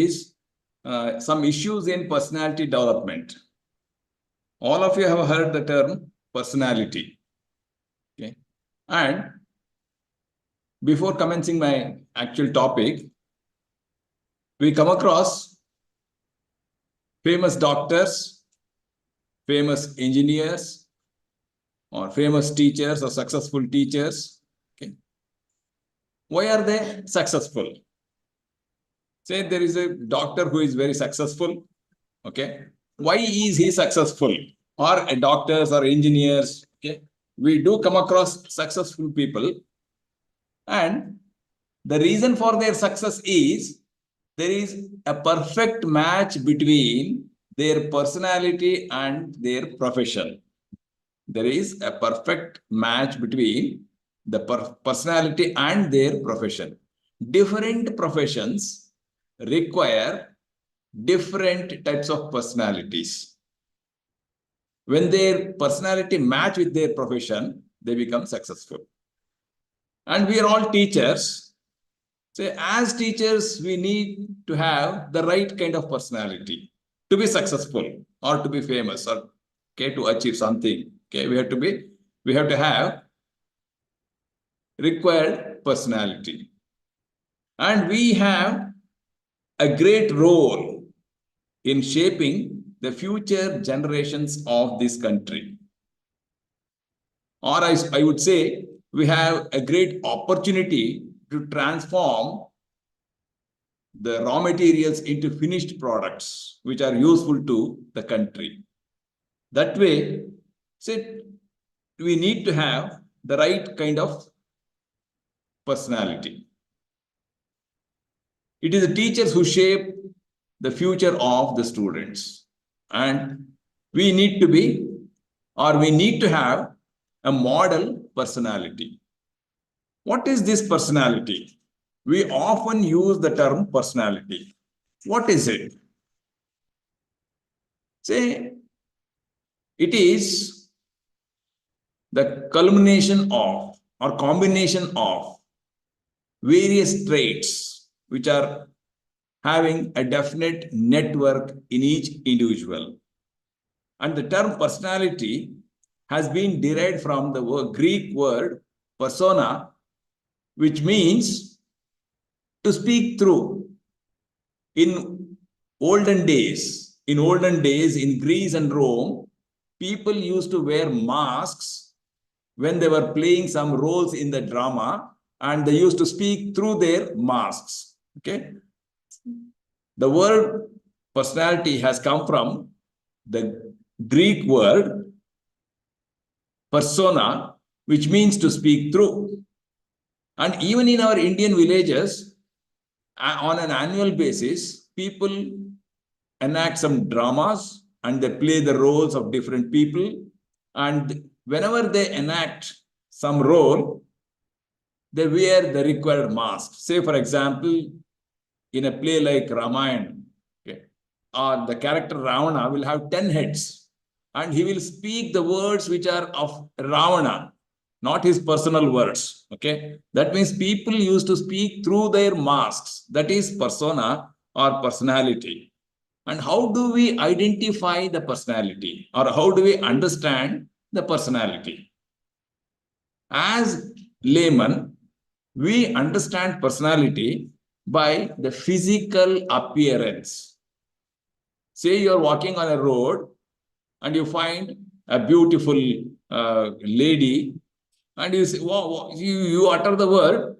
is some issues in personality development. All of you have heard the term personality. Okay. And before commencing my actual topic, we come across famous doctors, famous engineers, or famous teachers or successful teachers. Okay. Why are they successful? Say there is a doctor who is very successful. Okay. Why is he successful? Or doctors or engineers. Okay. We do come across successful people. And the reason for their success is there is a perfect match between their personality and their profession. There is a perfect match between the personality and their profession. Different professions require different types of personalities. When their personality match with their profession, they become successful. And we are all teachers. So as teachers, we need to have the right kind of personality to be successful or to be famous or to achieve something. Okay, we have to have required personality. And we have a great role in shaping the future generations of this country. Or I would say we have a great opportunity to transform the raw materials into finished products which are useful to the country. That way, say, we need to have the right kind of personality. It is the teachers who shape the future of the students. And we need to have a model personality. What is this personality? We often use the term personality. What is it? Say, it is the culmination of or combination of various traits which are having a definite network in each individual. And the term personality has been derived from the Greek word persona, which means to speak through. In olden days, in Greece and Rome, people used to wear masks when they were playing some roles in the drama, and they used to speak through their masks. Okay. The word personality has come from the Greek word persona, which means to speak through. And even in our Indian villages, on an annual basis, people enact some dramas and they play the roles of different people. And whenever they enact some role, they wear the required mask. Say, for example, in a play like Ramayana, okay, the character Ravana will have 10 heads and he will speak the words which are of Ravana, not his personal words. Okay, that means people used to speak through their masks. That is persona or personality. And how do we identify the personality, or how do we understand the personality? As laymen, we understand personality by the physical appearance. Say you're walking on a road and you find a beautiful lady and you say, wow, you utter the word,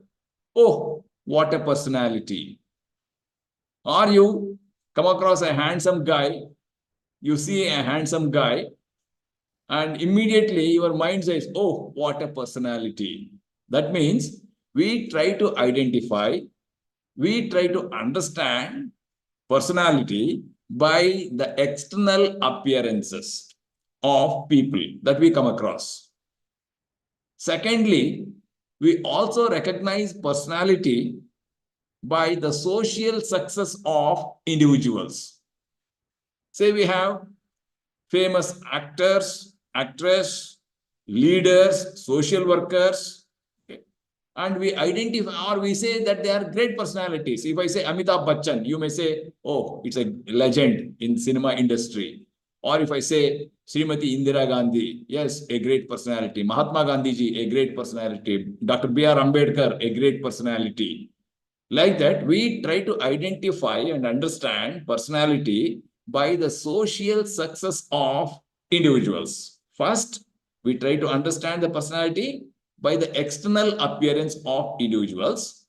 oh, what a personality. Or you come across a handsome guy, you see a handsome guy, and immediately your mind says, oh, what a personality. That means we try to identify, we try to understand personality by the external appearances of people that we come across. Secondly, we also recognize personality by the social success of individuals. Say we have famous actors, actresses, leaders, social workers. Okay. and we identify, or we say that they are great personalities. If I say Amitabh Bachchan, you may say, oh, it's a legend in cinema industry. Or if I say Srimati Indira Gandhi, yes, a great personality. Mahatma Gandhi ji, a great personality. Dr. B.R. Ambedkar, a great personality. Like that, we try to identify and understand personality by the social success of individuals. First, we try to understand the personality by the external appearance of individuals.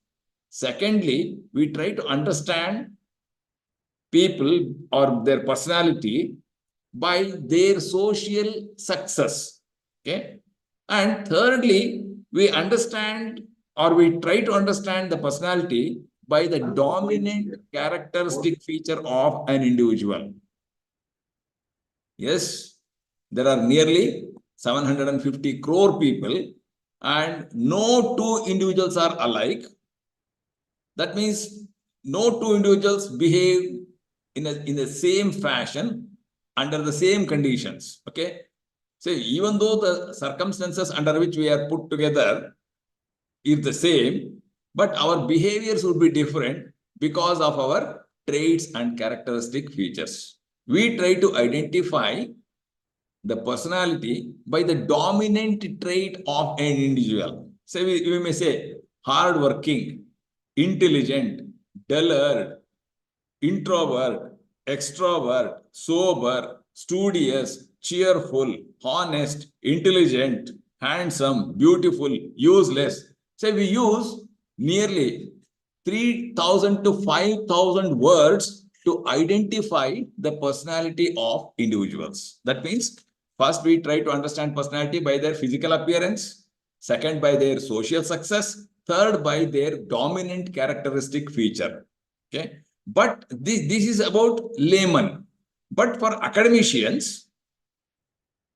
Secondly, we try to understand people or their personality by their social success. Okay. And thirdly, we understand or we try to understand the personality by the dominant characteristic feature of an individual. Yes, there are nearly 750 crore people, and no two individuals are alike. That means no two individuals behave in the same fashion under the same conditions. Okay. So even though the circumstances under which we are put together is the same, but our behaviors would be different because of our traits and characteristic features. We try to identify the personality by the dominant trait of an individual. So we may say hardworking, intelligent, dullard, introvert, extrovert, sober, studious, cheerful, honest, intelligent, handsome, beautiful, useless. So we use nearly 3,000 to 5,000 words to identify the personality of individuals. That means first we try to understand personality by their physical appearance, second by their social success, third by their dominant characteristic feature. Okay. But this is about layman. But for academicians,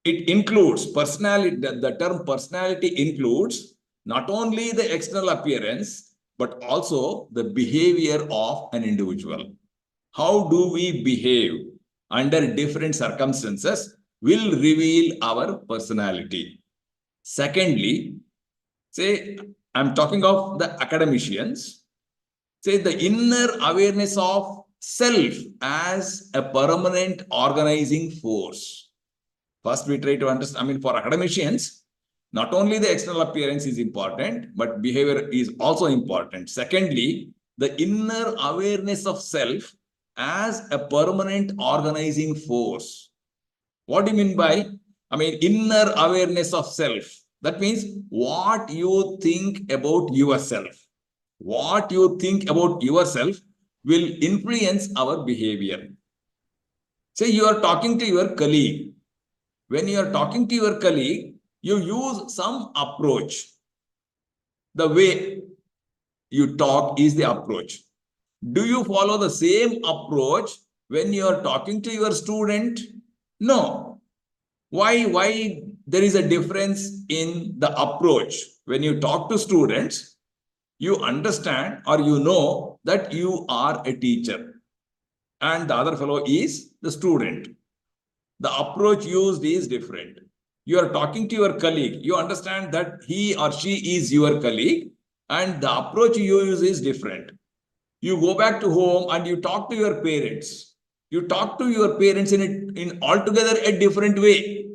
it includes personality. The term personality includes not only the external appearance, but also the behavior of an individual. How do we behave under different circumstances will reveal our personality. Secondly, say, I'm talking of the academicians. Say the inner awareness of self as a permanent organizing force. First, we try to understand, for academicians, not only the external appearance is important, but behavior is also important. Secondly, the inner awareness of self as a permanent organizing force. What do you mean by, inner awareness of self? That means what you think about yourself. What you think about yourself will influence our behavior. Say you are talking to your colleague. When you are talking to your colleague, you use some approach. The way you talk is the approach. Do you follow the same approach when you are talking to your student? No. Why there is a difference in the approach? When you talk to students, you understand or you know that you are a teacher and the other fellow is the student. The approach used is different. You are talking to your colleague. You understand that he or she is your colleague and the approach you use is different. You go back to home and you talk to your parents. You talk to your parents in altogether a different way.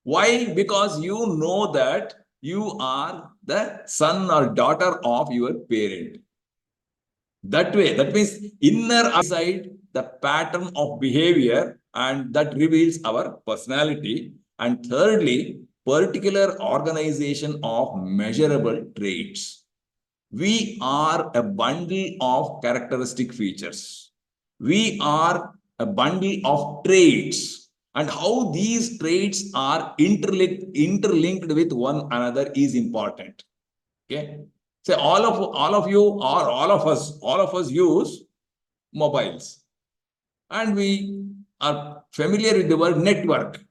Why? Because you know that you are the son or daughter of your parent. That way, that means inner side, the pattern of behavior, and that reveals our personality. And thirdly, particular organization of measurable traits. We are a bundle of characteristic features. We are a bundle of traits. And how these traits are interlinked with one another is important. Okay. Say all of you or all of us use mobiles. And we are familiar with the word network.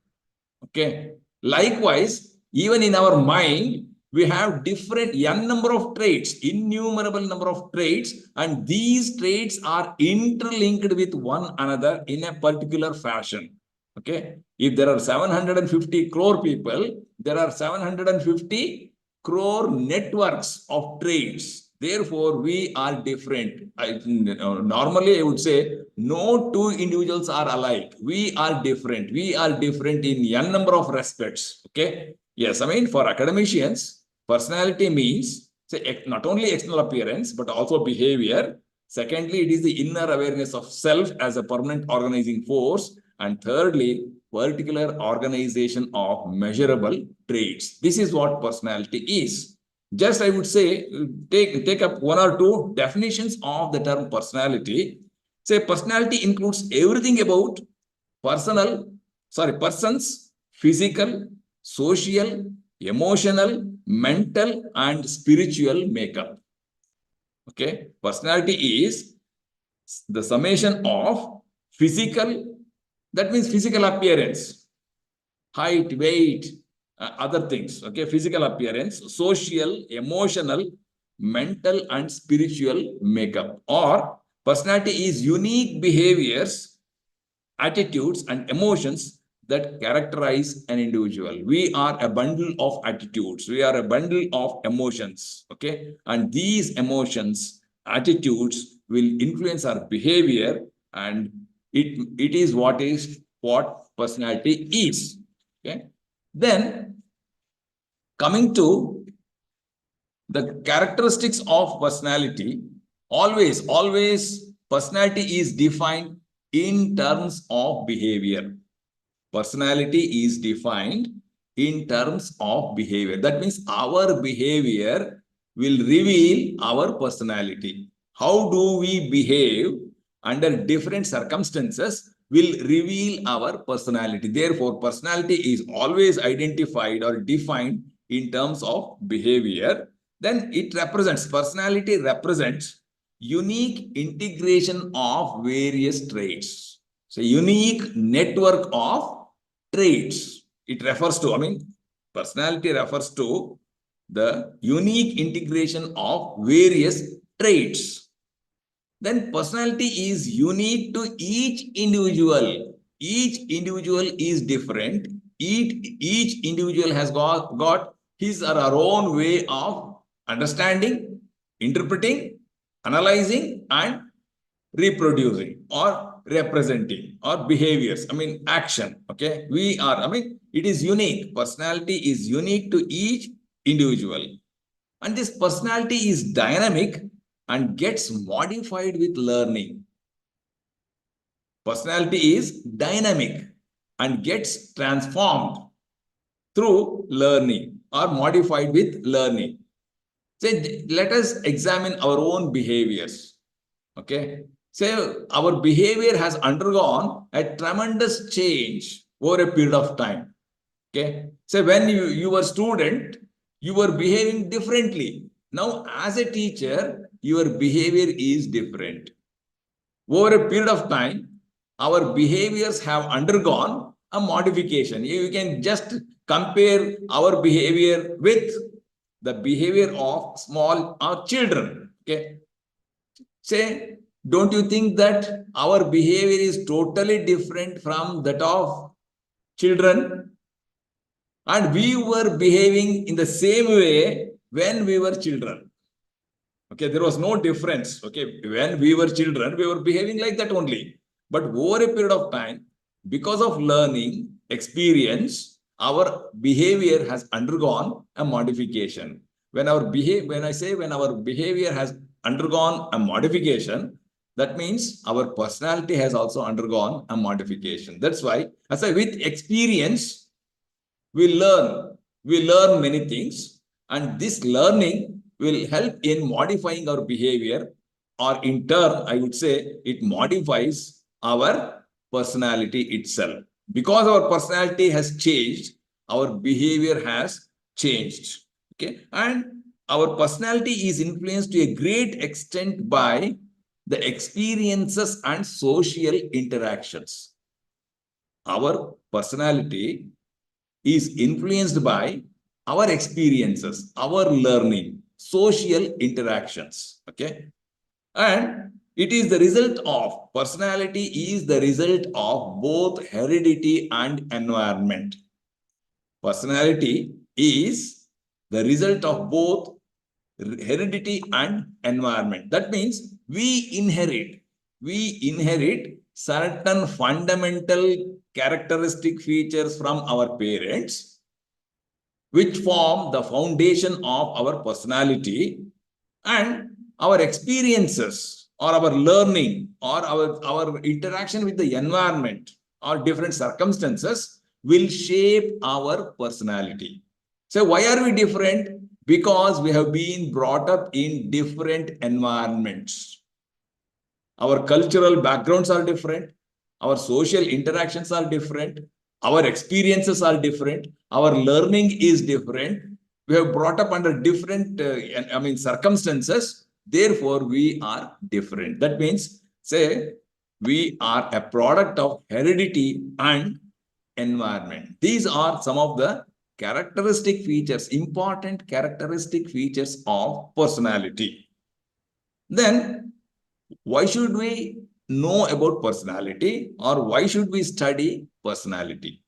Okay. Likewise, even in our mind, we have different n number of traits, innumerable number of traits, and these traits are interlinked with one another in a particular fashion. Okay. If there are 750 crore people, there are 750 crore networks of traits. Therefore, we are different. Normally, I would say no two individuals are alike. We are different. We are different in n number of respects. Okay. Yes, I mean, for academicians, personality means say not only external appearance but also behavior. Secondly, it is the inner awareness of self as a permanent organizing force. And thirdly, particular organization of measurable traits. This is what personality is. Just I would say, take up one or two definitions of the term personality. Say personality includes everything about persons, physical, social, emotional, mental, and spiritual makeup. Okay, personality is the summation of physical, that means physical appearance, height, weight, other things. Okay, physical appearance, social, emotional, mental, and spiritual makeup. Or personality is unique behaviors, attitudes, and emotions that characterize an individual. We are a bundle of attitudes. We are a bundle of emotions. Okay, and these emotions, attitudes will influence our behavior, and it is what personality is. Okay, then coming to the characteristics of personality, always personality is defined in terms of behavior. Personality is defined in terms of behavior. That means our behavior will reveal our personality. How do we behave under different circumstances will reveal our personality. Therefore, personality is always identified or defined in terms of behavior. Then personality represents unique integration of various traits. So unique network of traits. It refers to, personality refers to the unique integration of various traits. Then personality is unique to each individual. Each individual is different. Each individual has got his or her own way of understanding, interpreting, analyzing, and reproducing or representing or behaviors. Action. Okay. It is unique. Personality is unique to each individual. And this personality is dynamic and gets modified with learning. Personality is dynamic and gets transformed through learning or modified with learning. So let us examine our own behaviors. Okay. So our behavior has undergone a tremendous change over a period of time. Okay. So when you were a student, you were behaving differently. Now, as a teacher, your behavior is different. Over a period of time, our behaviors have undergone a modification. You can just compare our behavior with the behavior of small children. Okay. Say, don't you think that our behavior is totally different from that of children? And we were behaving in the same way when we were children. Okay, there was no difference. Okay, when we were children, we were behaving like that only. But over a period of time, because of learning, experience, our behavior has undergone a modification. When our behavior has undergone a modification, that means our personality has also undergone a modification. That's why, as I with experience, we learn many things, and this learning will help in modifying our behavior, or in turn, I would say it modifies our personality itself. Because our personality has changed, our behavior has changed. Okay, and our personality is influenced to a great extent by the experiences and social interactions. Our personality is influenced by our experiences, our learning, social interactions. Okay. And it is the result of personality is the result of both heredity and environment. Personality is the result of both heredity and environment. That means we inherit certain fundamental characteristic features from our parents, which form the foundation of our personality, and our experiences or our learning or our interaction with the environment or different circumstances will shape our personality. So why are we different? Because we have been brought up in different environments. Our cultural backgrounds are different. Our social interactions are different. Our experiences are different. Our learning is different. We have brought up under different, circumstances. Therefore, we are different. That means, say, we are a product of heredity and environment. These are some of the characteristic features, important characteristic features of personality. Then, why should we know about personality, or why should we study personality?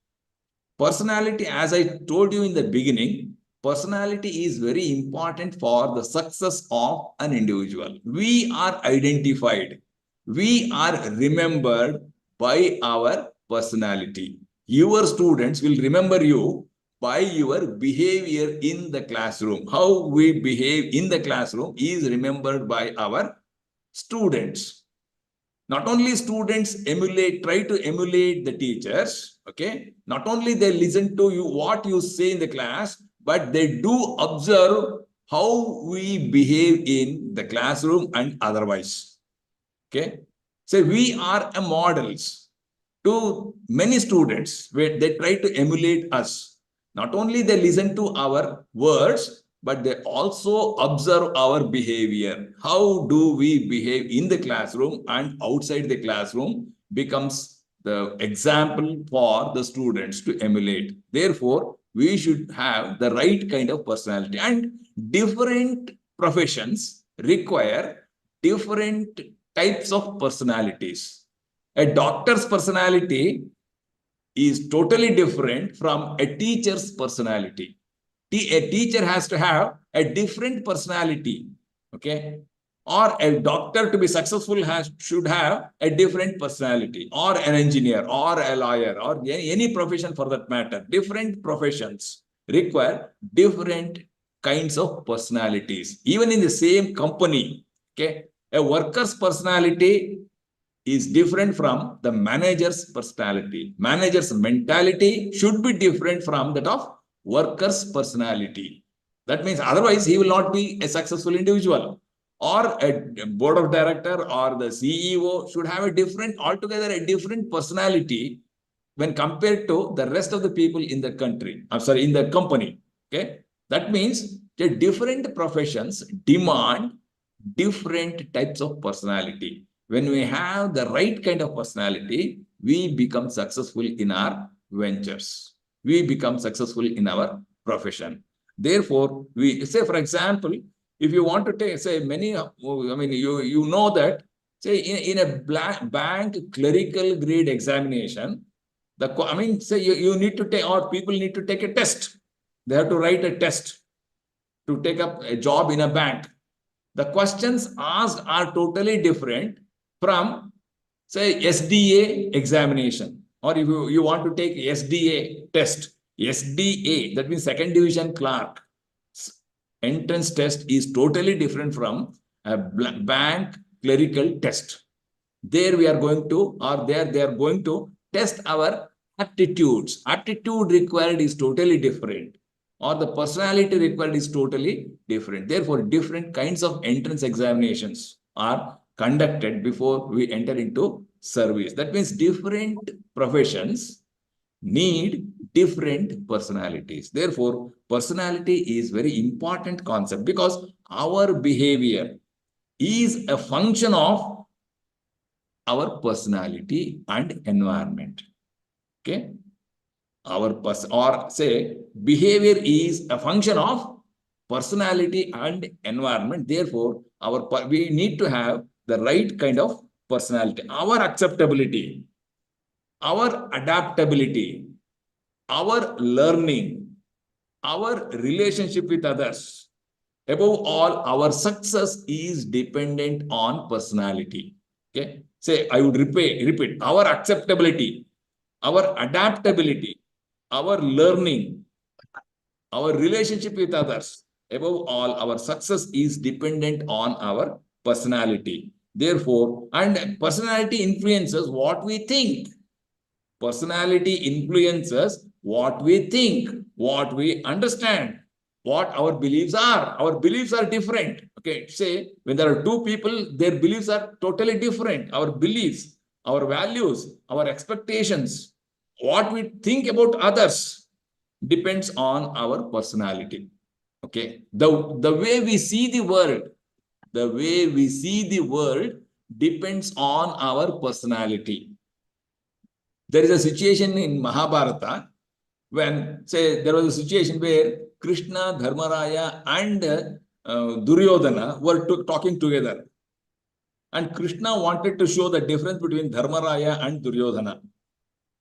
Personality, as I told you in the beginning, personality is very important for the success of an individual. We are identified, we are remembered by our personality. Your students will remember you by your behavior in the classroom. How we behave in the classroom is remembered by our students. Not only students try to emulate the teachers, okay? Not only they listen to you, what you say in the class, but they do observe how we behave in the classroom and otherwise, okay? So we are a models to many students where they try to emulate us. Not only they listen to our words, but they also observe our behavior. How do we behave in the classroom and outside the classroom becomes the example for the students to emulate. Therefore, we should have the right kind of personality, and different professions require different types of personalities. A doctor's personality is totally different from a teacher's personality. A teacher has to have a different personality, okay? Or a doctor to be successful should have a different personality, or an engineer, or a lawyer, or any profession for that matter. Different professions require different kinds of personalities. Even in the same company, okay? A worker's personality is different from the manager's personality. Manager's mentality should be different from that of worker's personality. That means otherwise he will not be a successful individual. Or a board of director or the CEO should have a different, altogether a different personality when compared to the rest of the people in the country. I'm sorry, in the company. Okay, that means the different professions demand different types of personality. When we have the right kind of personality, we become successful in our ventures. We become successful in our profession. Therefore, we say, for example, if you want to take, say, you know that, say, in a bank clerical grade examination, say you need to take, or people need to take a test. They have to write a test to take up a job in a bank. The questions asked are totally different from, say, SDA examination, or if you want to take SDA test. SDA, that means second division clerk entrance test, is totally different from a bank clerical test. There we are going to, or there they are going to test our aptitudes. Aptitude required is totally different, or the personality required is totally different. Therefore, different kinds of entrance examinations are conducted before we enter into service. That means different professions need different personalities. Therefore, personality is very important concept, because our behavior is a function of our personality and environment. Okay, or say behavior is a function of personality and environment. Therefore, we need to have the right kind of personality. Our acceptability, our adaptability, our learning, our relationship with others. Above all, our success is dependent on personality. Okay. Say, I would repeat, our acceptability, our adaptability, our learning, our relationship with others. Above all, our success is dependent on our personality. Therefore, and personality influences what we think. Personality influences what we think, what we understand, what our beliefs are. Our beliefs are different. Okay, say when there are two people, their beliefs are totally different. Our beliefs, our values, our expectations, what we think about others depends on our personality. Okay, the way we see the world, the way we see the world depends on our personality. There is a situation in Mahabharata when, say, there was a situation where Krishna, Dharmaraya, and Duryodhana were talking together. And Krishna wanted to show the difference between Dharmaraya and Duryodhana.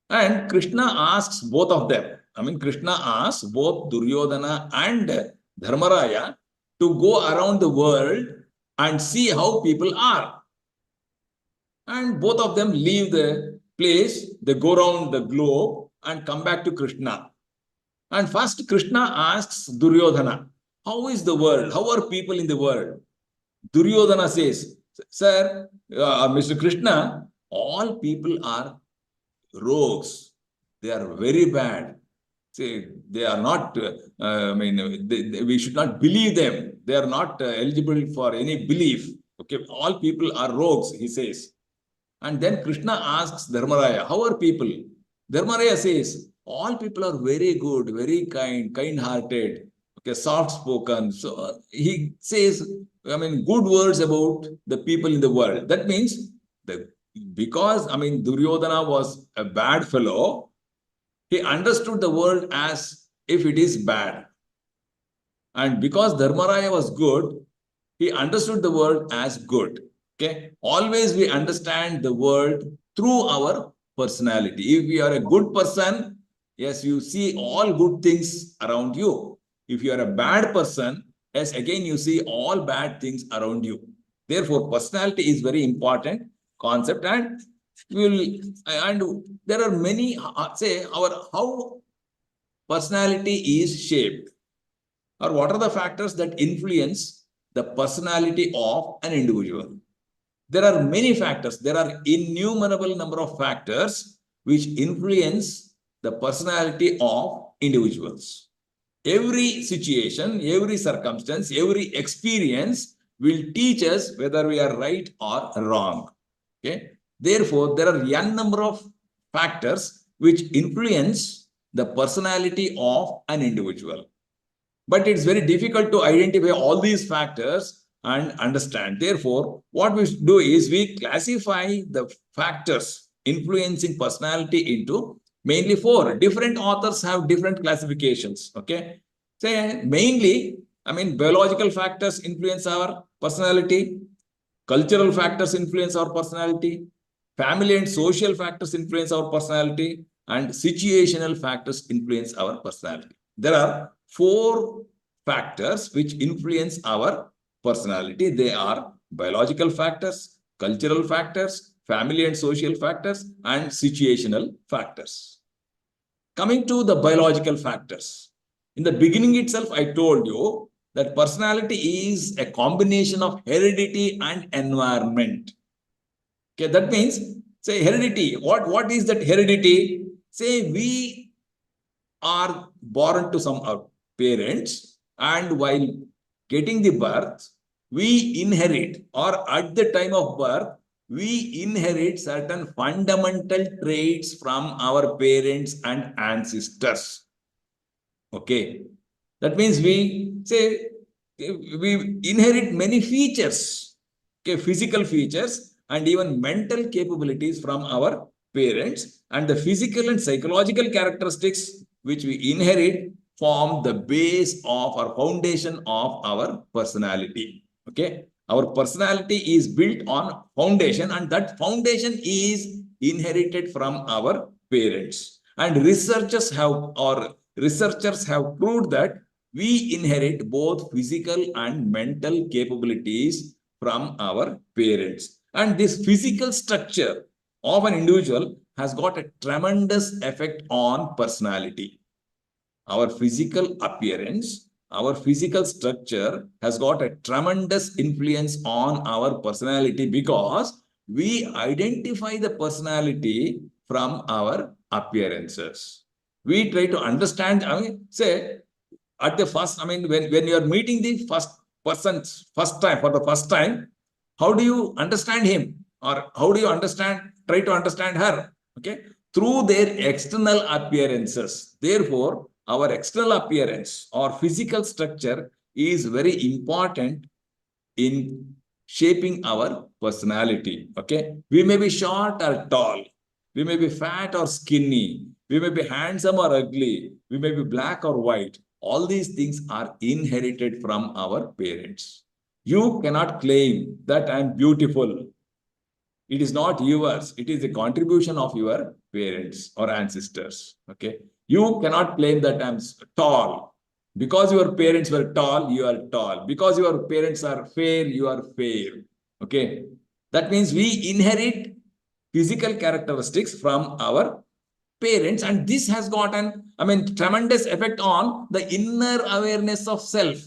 And Krishna asks both of them. I mean, Krishna asks both Duryodhana and Dharmaraya to go around the world and see how people are. And both of them leave the place, they go around the globe and come back to Krishna. And first Krishna asks Duryodhana, how is the world? How are people in the world? Duryodhana says, sir, Mr. Krishna, all people are rogues. They are very bad. See, they are not, we should not believe them. They are not eligible for any belief. Okay, all people are rogues, he says. And then Krishna asks Dharmaraya, how are people? Dharmaraya says, all people are very good, very kind-hearted, okay, soft-spoken. So he says, good words about the people in the world. That means, because, Duryodhana was a bad fellow, he understood the world as if it is bad. And because Dharmaraya was good, he understood the world as good. Okay. Always we understand the world through our personality. If you are a good person, yes, you see all good things around you. If you are a bad person, yes, again, you see all bad things around you. Therefore, personality is very important concept, and there are many, how personality is shaped, or what are the factors that influence the personality of an individual. There are many factors. There are innumerable number of factors which influence the personality of individuals. Every situation, every circumstance, every experience will teach us whether we are right or wrong. Okay. Therefore, there are n number of factors which influence the personality of an individual. But it's very difficult to identify all these factors and understand. Therefore, what we do is we classify the factors influencing personality into mainly 4. Different authors have different classifications. Okay. Say mainly, biological factors influence our personality, cultural factors influence our personality, family and social factors influence our personality, and situational factors influence our personality. There are 4 factors which influence our personality. They are biological factors, cultural factors, family and social factors, and situational factors. Coming to the biological factors. In the beginning itself, I told you that personality is a combination of heredity and environment. Okay, that means, say, heredity. What is that heredity? Say, we are born to some parents, and while getting the birth, we inherit, or at the time of birth, we inherit certain fundamental traits from our parents and ancestors. Okay. That means we inherit many features, okay, physical features and even mental capabilities from our parents, and the physical and psychological characteristics which we inherit form the base of our foundation of our personality. Okay. Our personality is built on foundation, and that foundation is inherited from our parents. And researchers have, or researchers have proved that we inherit both physical and mental capabilities from our parents. And this physical structure of an individual has got a tremendous effect on personality. Our physical appearance, our physical structure has got a tremendous influence on our personality because we identify the personality from our appearances. We try to understand, say, at the first, when you are meeting the first person, for the first time, how do you understand him? Or how do you try to understand her? Okay, through their external appearances. Therefore, our external appearance or physical structure is very important in shaping our personality. Okay, we may be short or tall, we may be fat or skinny, we may be handsome or ugly, we may be black or white. All these things are inherited from our parents. You cannot claim that I'm beautiful. It is not yours. It is a contribution of your parents or ancestors. Okay. You cannot claim that I'm tall. Because your parents were tall, you are tall. Because your parents are fair, you are fair. Okay. That means we inherit physical characteristics from our parents, and this has got tremendous effect on the inner awareness of self.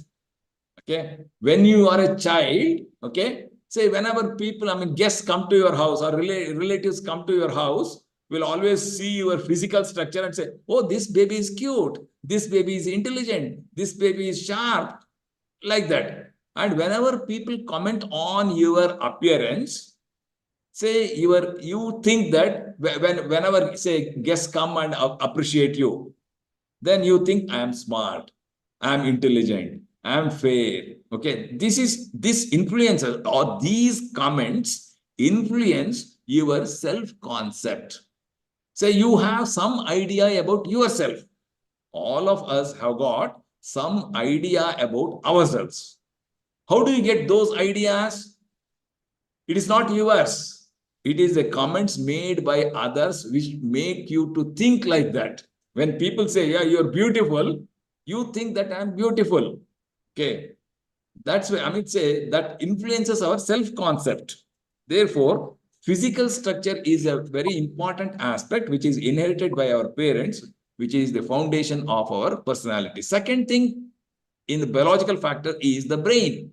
Okay, when you are a child, okay, say whenever people, guests come to your house or relatives come to your house, will always see your physical structure and say, oh, this baby is cute, this baby is intelligent, this baby is sharp, like that. And whenever people comment on your appearance, say you think that whenever say guests come and appreciate you, then you think I am smart, I am intelligent, I am fair. Okay, this influences, or these comments influence your self-concept. Say you have some idea about yourself. All of us have got some idea about ourselves. How do you get those ideas? It is not yours. It is the comments made by others which make you to think like that. When people say, yeah, you're beautiful, you think that I'm beautiful. Okay. That's why say that influences our self-concept. Therefore, physical structure is a very important aspect which is inherited by our parents, which is the foundation of our personality. Second thing in the biological factor is the brain.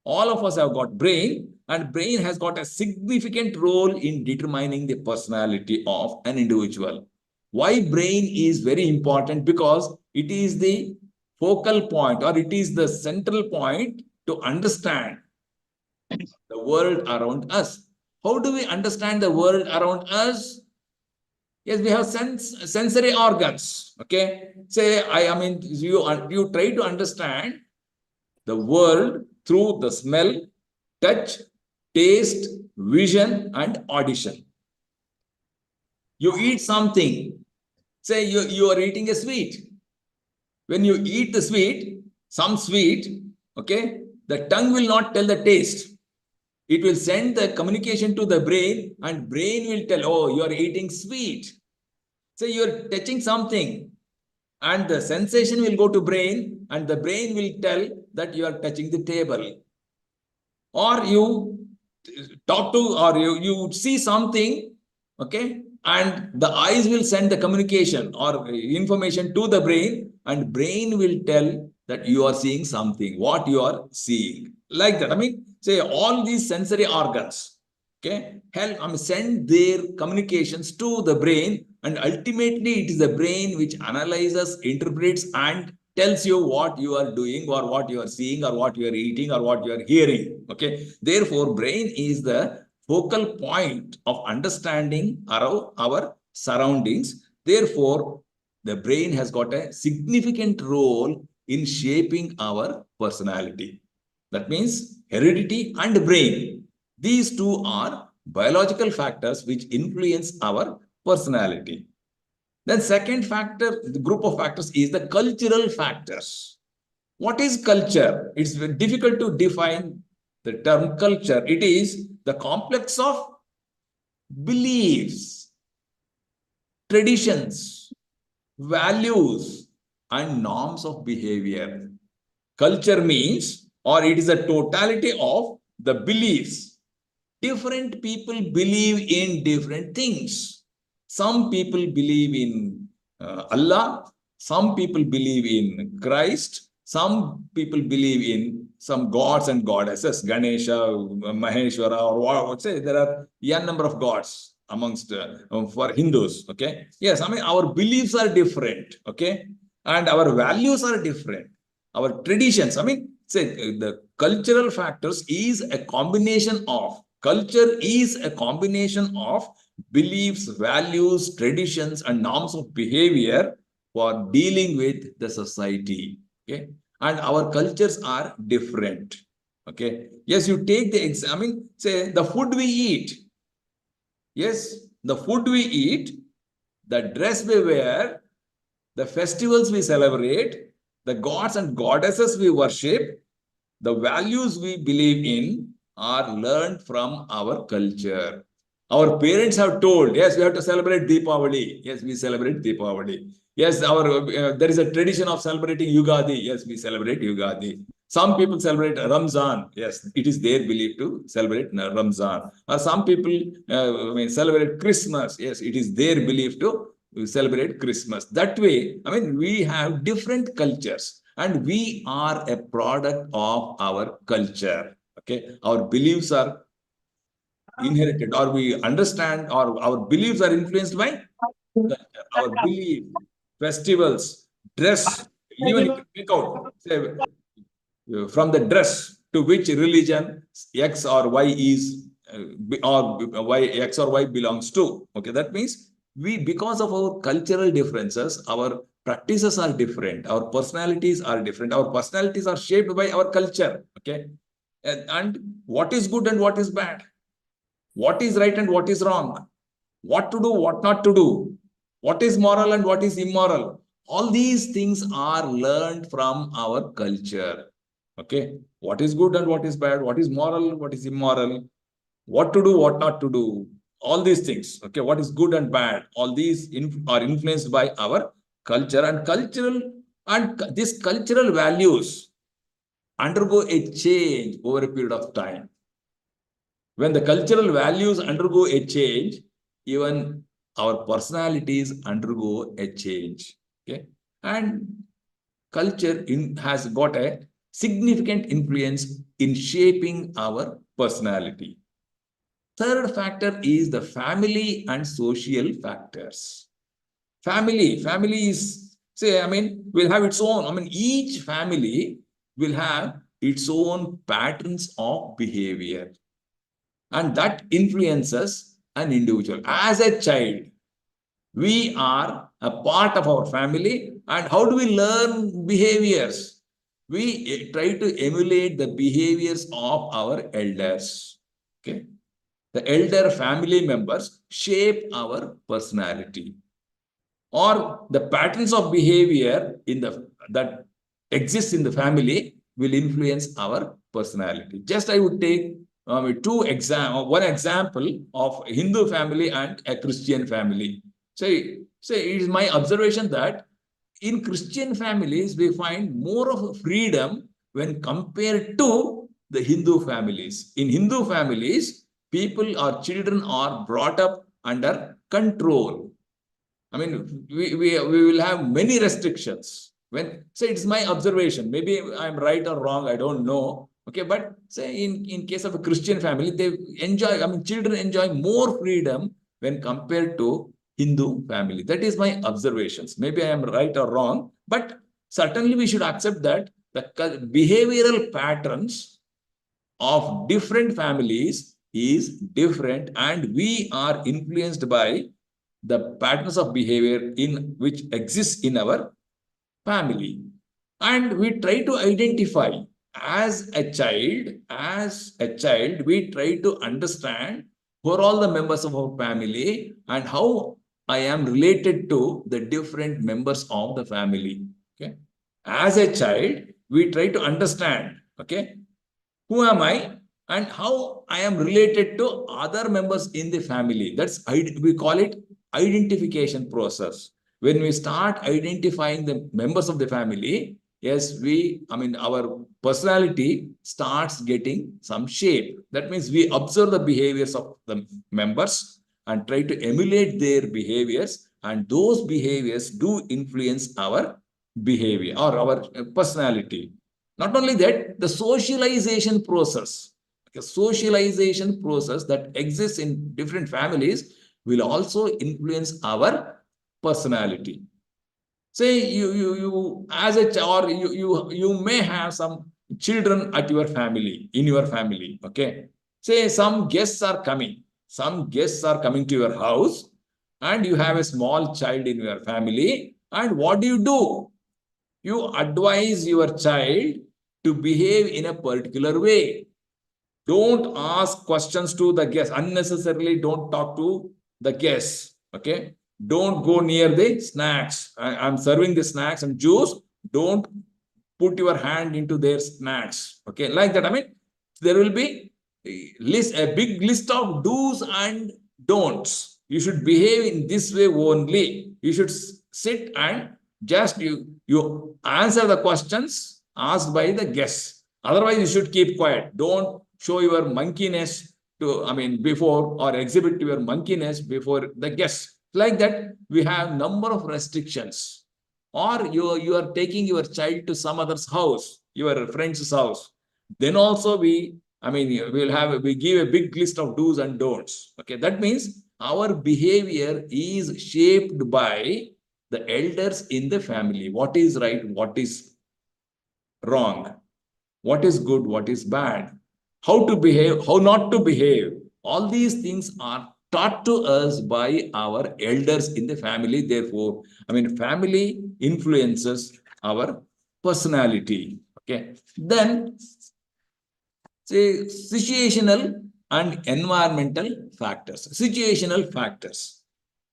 All of us have got brain, and brain has got a significant role in determining the personality of an individual. Why brain is very important? Because it is the focal point, or it is the central point to understand the world around us. How do we understand the world around us? Yes, we have sensory organs. Okay, say you try to understand the world through the smell, touch, taste, vision, and audition. You eat something, say you are eating a sweet. When you eat the sweet, some sweet, okay, the tongue will not tell the taste. It will send the communication to the brain, and brain will tell, oh, you are eating sweet. Say you are touching something, and the sensation will go to brain, and the brain will tell that you are touching the table. Or you talk to, or you see something, okay, and the eyes will send the communication or information to the brain, and brain will tell that you are seeing something, what you are seeing, like that. Say all these sensory organs, okay, send their communications to the brain, and ultimately it is the brain which analyzes, interprets, and tells you what you are doing, or what you are seeing, or what you are eating, or what you are hearing. Okay, therefore brain is the focal point of understanding our surroundings. Therefore, the brain has got a significant role in shaping our personality. That means heredity and brain. These two are biological factors which influence our personality. Then second factor, the group of factors, is the cultural factors. What is culture? It's very difficult to define the term culture. It is the complex of beliefs, traditions, values, and norms of behavior. Culture means, or it is a totality of the beliefs. Different people believe in different things. Some people believe in Allah, some people believe in Christ, some people believe in some gods and goddesses, Ganesha, Maheshwara, or what say, there are n number of gods amongst for Hindus. Okay, yes, I mean our beliefs are different. Okay, and our values are different. Our traditions, I mean, say the cultural factors is a combination of culture is a combination of beliefs, values, traditions, and norms of behavior for dealing with the society. Okay, and our cultures are different. Okay, yes, you take the exam. I mean, say the food we eat. Yes, the food we eat, the dress we wear, the festivals we celebrate, the gods and goddesses we worship, the values we believe in are learned from our culture. Our parents have told, yes, we have to celebrate Deepavali. Yes, we celebrate Deepavali. Yes, there is a tradition of celebrating Yugadi. Yes, we celebrate Yugadi. Some people celebrate Ramzan. Yes, it is their belief to celebrate Ramzan. Or some people celebrate Christmas. Yes, it is their belief to celebrate Christmas. That way, I mean, we have different cultures and we are a product of our culture. Okay, our beliefs are inherited, or we understand, or our beliefs are influenced by culture. Our belief, festivals, dress, even you can make out, say, from the dress to which religion X or Y is, or Y X or Y belongs to. Okay, that means we, because of our cultural differences, our practices are different, our personalities are different, our personalities are shaped by our culture. Okay, and what is good and what is bad, what is right and what is wrong, what to do, what not to do, what is moral and what is immoral. All these things are learned from our culture. Okay, what is good and what is bad, what is moral, what is immoral, what to do, what not to do, all these things. Okay, what is good and bad, all these are influenced by our culture, and cultural, and these cultural values undergo a change over a period of time. When the cultural values undergo a change, even our personalities undergo a change. Okay, and culture has got a significant influence in shaping our personality. Third factor is the family and social factors. Family is, say, I mean, will have its own, I mean, each family will have its own patterns of behavior, and that influences an individual. As a child, we are a part of our family, and how do we learn behaviors? We try to emulate the behaviors of our elders. Okay, the elder family members shape our personality, or the patterns of behavior in the that exists in the family will influence our personality. Just I would take one example of a Hindu family and a Christian family. Say it is my observation that in Christian families we find more of freedom when compared to the Hindu families. In Hindu families, people or children are brought up under control. I mean, we will have many restrictions. When, say, it's my observation, maybe I'm right or wrong, I don't know. Okay, but say in case of a Christian family, they enjoy, I mean, children enjoy more freedom when compared to Hindu family. That is my observations. Maybe I am right or wrong, but certainly we should accept that the behavioral patterns of different families is different, and we are influenced by the patterns of behavior in which exists in our family. And we try to identify, as a child we try to understand who are all the members of our family and how I am related to the different members of the family. Okay, as a child we try to understand, okay, who am I and how I am related to other members in the family. That's, we call it identification process. when we start identifying the members of the family, yes, our personality starts getting some shape. That means we observe the behaviors of the members and try to emulate their behaviors, and those behaviors do influence our behavior or our personality. Not only that, the socialization process, the socialization process that exists in different families will also influence our personality. Say you as a child, or you may have some children at your family, in your family. Okay. Say some guests are coming. Some guests are coming to your house, and you have a small child in your family. And what do? You advise your child to behave in a particular way. Don't ask questions to the guests. Unnecessarily, don't talk to the guests. Okay. Don't go near the snacks. I'm serving the snacks and juice. Don't put your hand into their snacks. Okay. Like that. I mean, there will be a big list of do's and don'ts. You should behave in this way only. You should sit and just you answer the questions asked by the guests. Otherwise, you should keep quiet. Don't show your monkeyness before, or exhibit your monkeyness before the guests. Like that, we have number of restrictions. Or you are taking your child to some other's house, your friend's house. Then also we give a big list of do's and don'ts. Okay, that means our behavior is shaped by the elders in the family. What is right, what is wrong, what is good, what is bad, how to behave, how not to behave. All these things are taught to us by our elders in the family. Therefore, family influences our personality. Okay. Then, say, situational and environmental factors. Situational factors.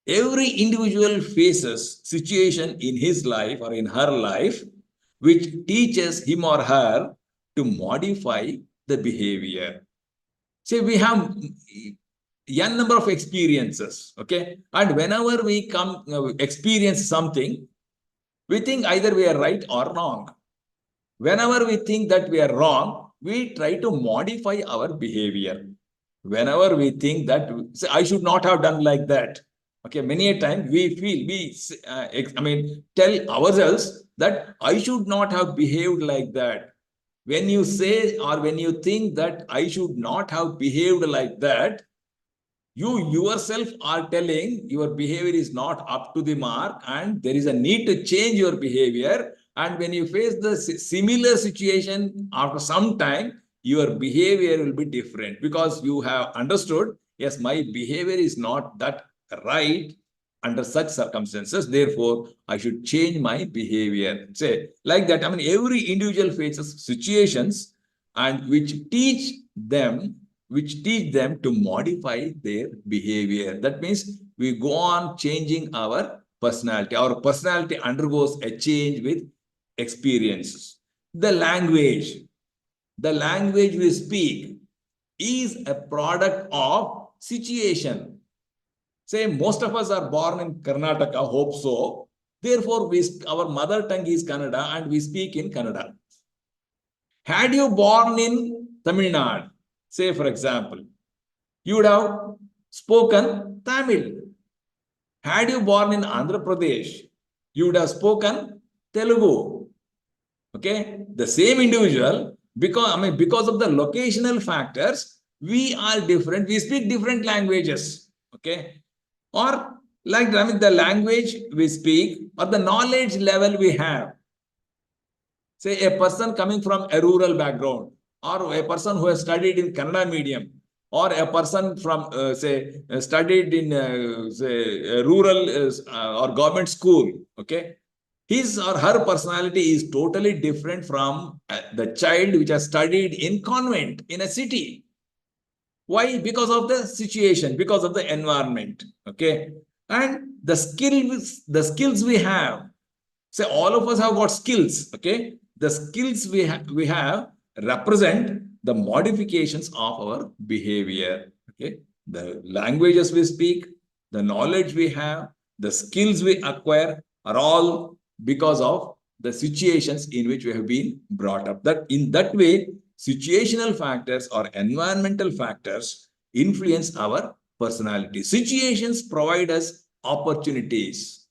Every individual faces situation in his life or in her life which teaches him or her to modify the behavior. Say we have n number of experiences, okay? And whenever we experience something, we think either we are right or wrong. Whenever we think that we are wrong, we try to modify our behavior. Whenever we think that, say, I should not have done like that. Okay, many a time we tell ourselves that I should not have behaved like that. When you say or when you think that I should not have behaved like that, you yourself are telling your behavior is not up to the mark and there is a need to change your behavior. And when you face the similar situation after some time, your behavior will be different because you have understood, yes, my behavior is not that right under such circumstances. Therefore, I should change my behavior. Say like that. Every individual faces situations and which teach them to modify their behavior. That means we go on changing our personality. Our personality undergoes a change with experiences. The language we speak is a product of situation. Say most of us are born in Karnataka, hope so. Therefore, our mother tongue is Kannada and we speak in Kannada. Had you born in Tamil Nadu, say for example, you would have spoken Tamil. Had you born in Andhra Pradesh, you would have spoken Telugu. Okay, the same individual, because of the locational factors, we are different. We speak different languages. Okay, or like the language we speak or the knowledge level we have. Say a person coming from a rural background, or a person who has studied in Kannada medium, or a person from studied in a rural or government school. Okay, his or her personality is totally different from the child which has studied in convent in a city. Why? Because of the situation, because of the environment. Okay, and the skills we have. Say all of us have got skills. Okay, the skills we have represent the modifications of our behavior. Okay, the languages we speak, the knowledge we have, the skills we acquire are all because of the situations in which we have been brought up. That in that way, situational factors or environmental factors influence our personality. Situations provide us opportunities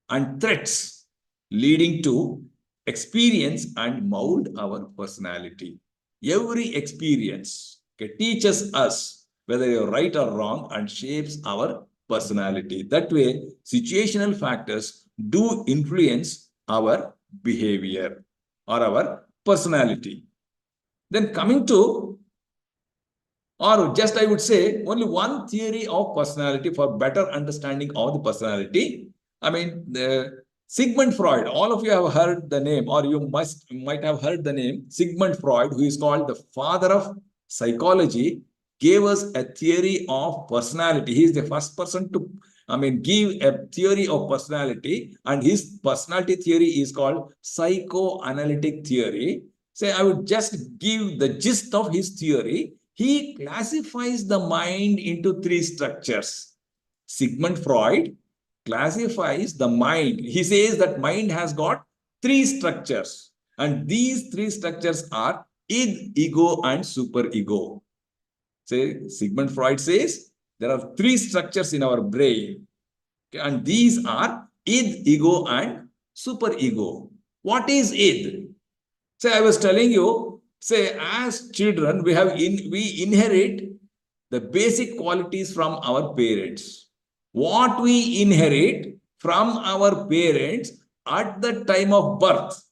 and threats, leading to experience and mold our personality. Every experience teaches us whether you're right or wrong and shapes our personality. That way, situational factors do influence our behavior or our personality. Then coming to, or just I would say, only one theory of personality for better understanding of the personality. I mean, Sigmund Freud, all of you have heard the name, or you might have heard the name Sigmund Freud, who is called the father of psychology, gave us a theory of personality. He is the first person to, give a theory of personality, and his personality theory is called psychoanalytic theory. So I would just give the gist of his theory. He classifies the mind into three structures. Sigmund Freud classifies the mind. He says that mind has got three structures, and these three structures are id, ego, and superego. Say, Sigmund Freud says there are three structures in our brain, and these are id, ego, and superego. What is id? Say, I was telling you, say, as children, we inherit the basic qualities from our parents. What we inherit from our parents at the time of birth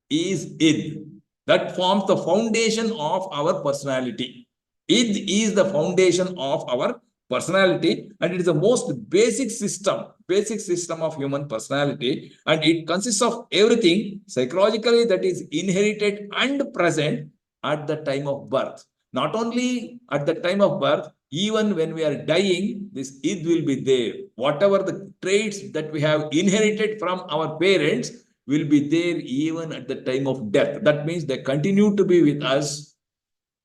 is id. That forms the foundation of our personality. Id is the foundation of our personality, and it is the most basic system of human personality, and it consists of everything psychologically that is inherited and present at the time of birth. Not only at the time of birth, even when we are dying, this id will be there. Whatever the traits that we have inherited from our parents will be there even at the time of death. That means they continue to be with us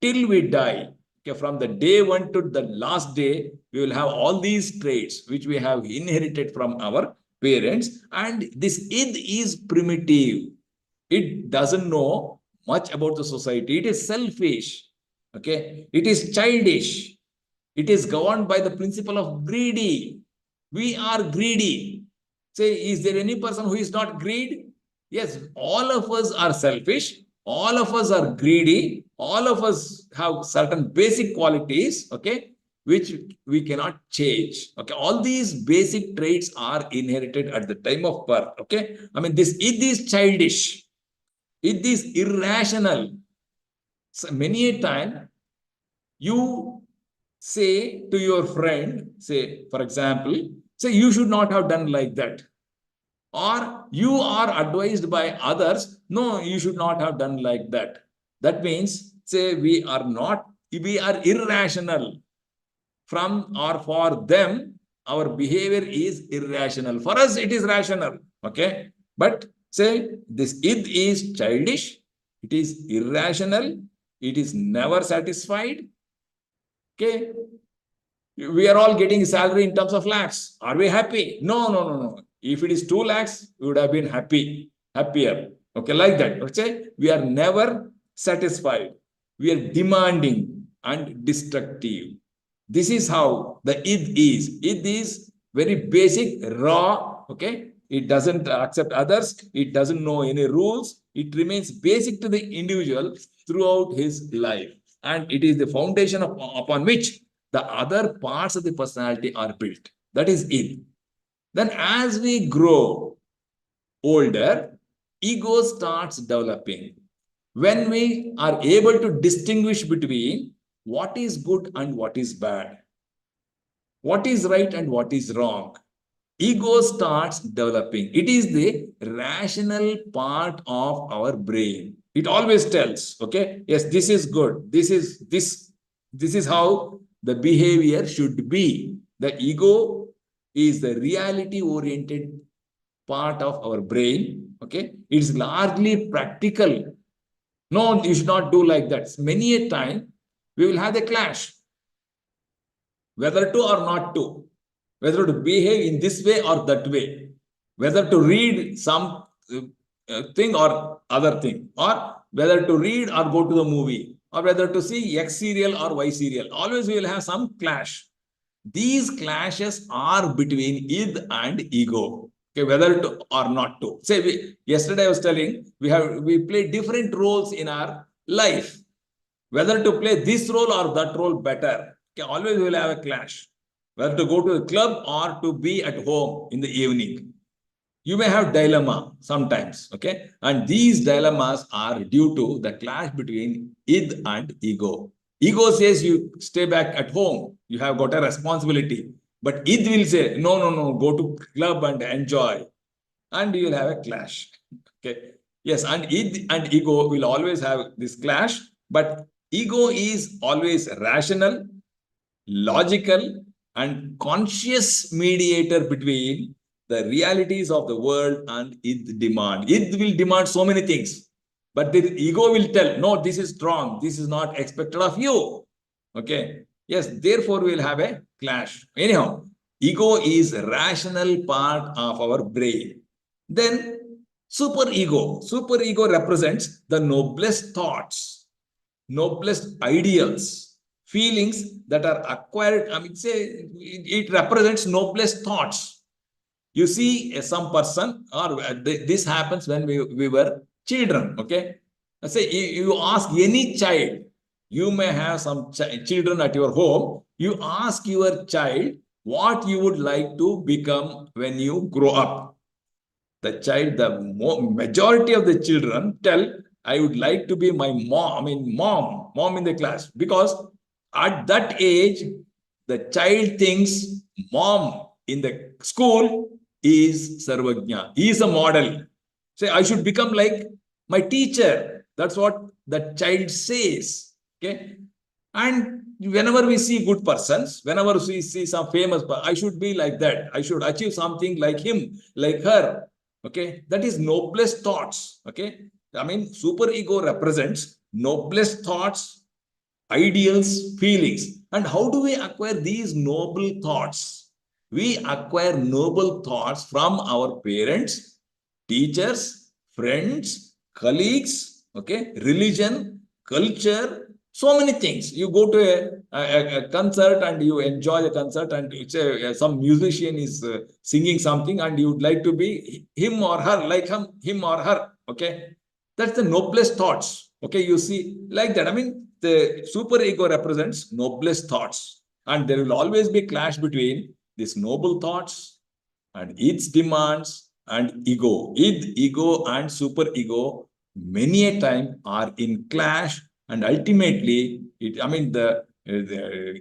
till we die. Okay, from the day one to the last day, we will have all these traits which we have inherited from our parents. And this id is primitive. It doesn't know much about the society. It is selfish. Okay, it is childish. It is governed by the principle of greedy. We are greedy. Say, is there any person who is not greed? Yes, all of us are selfish. All of us are greedy. All of us have certain basic qualities, okay, which we cannot change. Okay, all these basic traits are inherited at the time of birth. Okay, this it is childish. It is irrational. So many a time you say to your friend, say, for example, say, you should not have done like that. Or you are advised by others, no, you should not have done like that. That means, say, we are irrational. From or for them, our behavior is irrational. For us, it is rational. Okay. But say, this id is childish, it is irrational, it is never satisfied. Okay. We are all getting salary in terms of lakhs. Are we happy? No, no, no, no. If it is 2 lakhs, we would have been happier. Okay, like that. Okay, we are never satisfied. We are demanding and destructive. This is how the id is. Id is very basic, raw. Okay, it doesn't accept others. It doesn't know any rules. It remains basic to the individual throughout his life, and it is the foundation upon which the other parts of the personality are built. That is id. Then as we grow older, ego starts developing. When we are able to distinguish between what is good and what is bad, what is right and what is wrong, ego starts developing. It is the rational part of our brain. It always tells, okay, yes, this is good. This is how the behavior should be. The ego is the reality-oriented part of our brain. Okay, it's largely practical. No, you should not do like that. Many a time we will have a clash, whether to or not to. whether to behave in this way or that way, whether to read some thing or other thing, or whether to read or go to the movie, or whether to see X serial or Y serial. Always we will have some clash. These clashes are between id and ego. Okay, whether to or not to. Say, yesterday I was telling, we play different roles in our life. Whether to play this role or that role better. Okay, always we will have a clash. Whether to go to a club or to be at home in the evening. You may have dilemma sometimes, okay? And these dilemmas are due to the clash between id and ego. Ego says you stay back at home, you have got a responsibility. But id will say, no, no, no, go to club and enjoy. And you will have a clash, okay? Yes, and id and ego will always have this clash, but ego is always rational, logical, and conscious mediator between the realities of the world and id demand. Id will demand so many things, but the ego will tell, no, this is wrong, this is not expected of you. Okay. Yes, therefore we will have a clash. Anyhow, ego is a rational part of our brain. Then superego. Superego represents the noblest thoughts, noblest ideals, feelings that are acquired. I mean, say it represents noblest thoughts. You see some person, or this happens when we were children, okay? Say you ask any child, you may have some children at your home, you ask your child what you would like to become when you grow up. The child, the majority of the children tell, I would like to be my mom, mom in the class, because at that age, the child thinks mom in the school is Sarvajna, he is a model. Say, I should become like my teacher. That's what the child says. Okay. And whenever we see good persons, whenever we see some famous, I should be like that. I should achieve something like him, like her. Okay. That is noblest thoughts. Okay. I mean, superego represents noblest thoughts, ideals, feelings. And how do we acquire these noble thoughts? We acquire noble thoughts from our parents, teachers, friends, colleagues, okay, religion, culture, so many things. You go to a concert and you enjoy the concert, and it's some musician is singing something and you would like to be him or her, like him or her, okay. That's the noblest thoughts, okay. You see, like that. I mean, the superego represents noblest thoughts, and there will always be clash between these noble thoughts and its demands and ego. Ego and superego many a time are in clash, and ultimately, the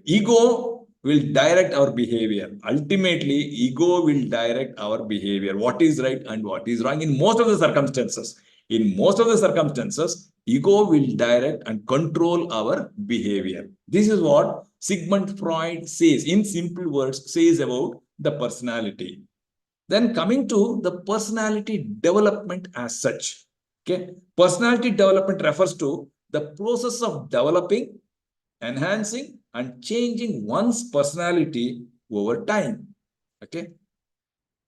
ego will direct our behavior. Ultimately, ego will direct our behavior. What is right and what is wrong in most of the circumstances. In most of the circumstances, ego will direct and control our behavior. This is what Sigmund Freud says, in simple words, says about the personality. Then coming to the personality development as such. Okay, personality development refers to the process of developing, enhancing, and changing one's personality over time. Okay.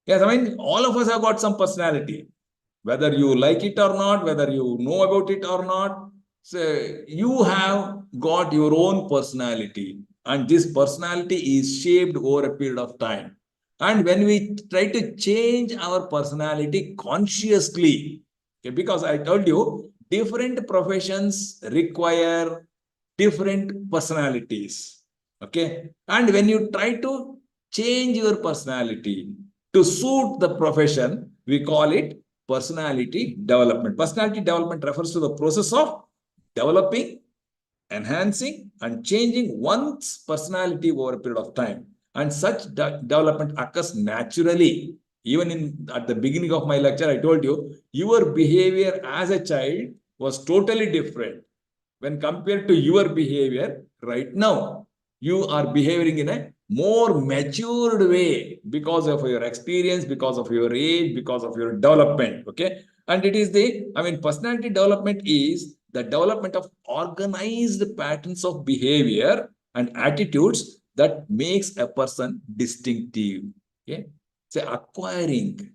Yes, I mean, all of us have got some personality. Whether you like it or not, whether you know about it or not, so you have got your own personality, and this personality is shaped over a period of time. And when we try to change our personality consciously, okay, because I told you, different professions require different personalities, okay. And when you try to change your personality to suit the profession, we call it personality development. Personality development refers to the process of developing, enhancing, and changing one's personality over a period of time. And such development occurs naturally. Even at the beginning of my lecture, I told you, your behavior as a child was totally different when compared to your behavior right now. You are behaving in a more matured way because of your experience, because of your age, because of your development. Okay. And it is personality development is the development of organized patterns of behavior and attitudes that makes a person distinctive. Okay, say acquiring,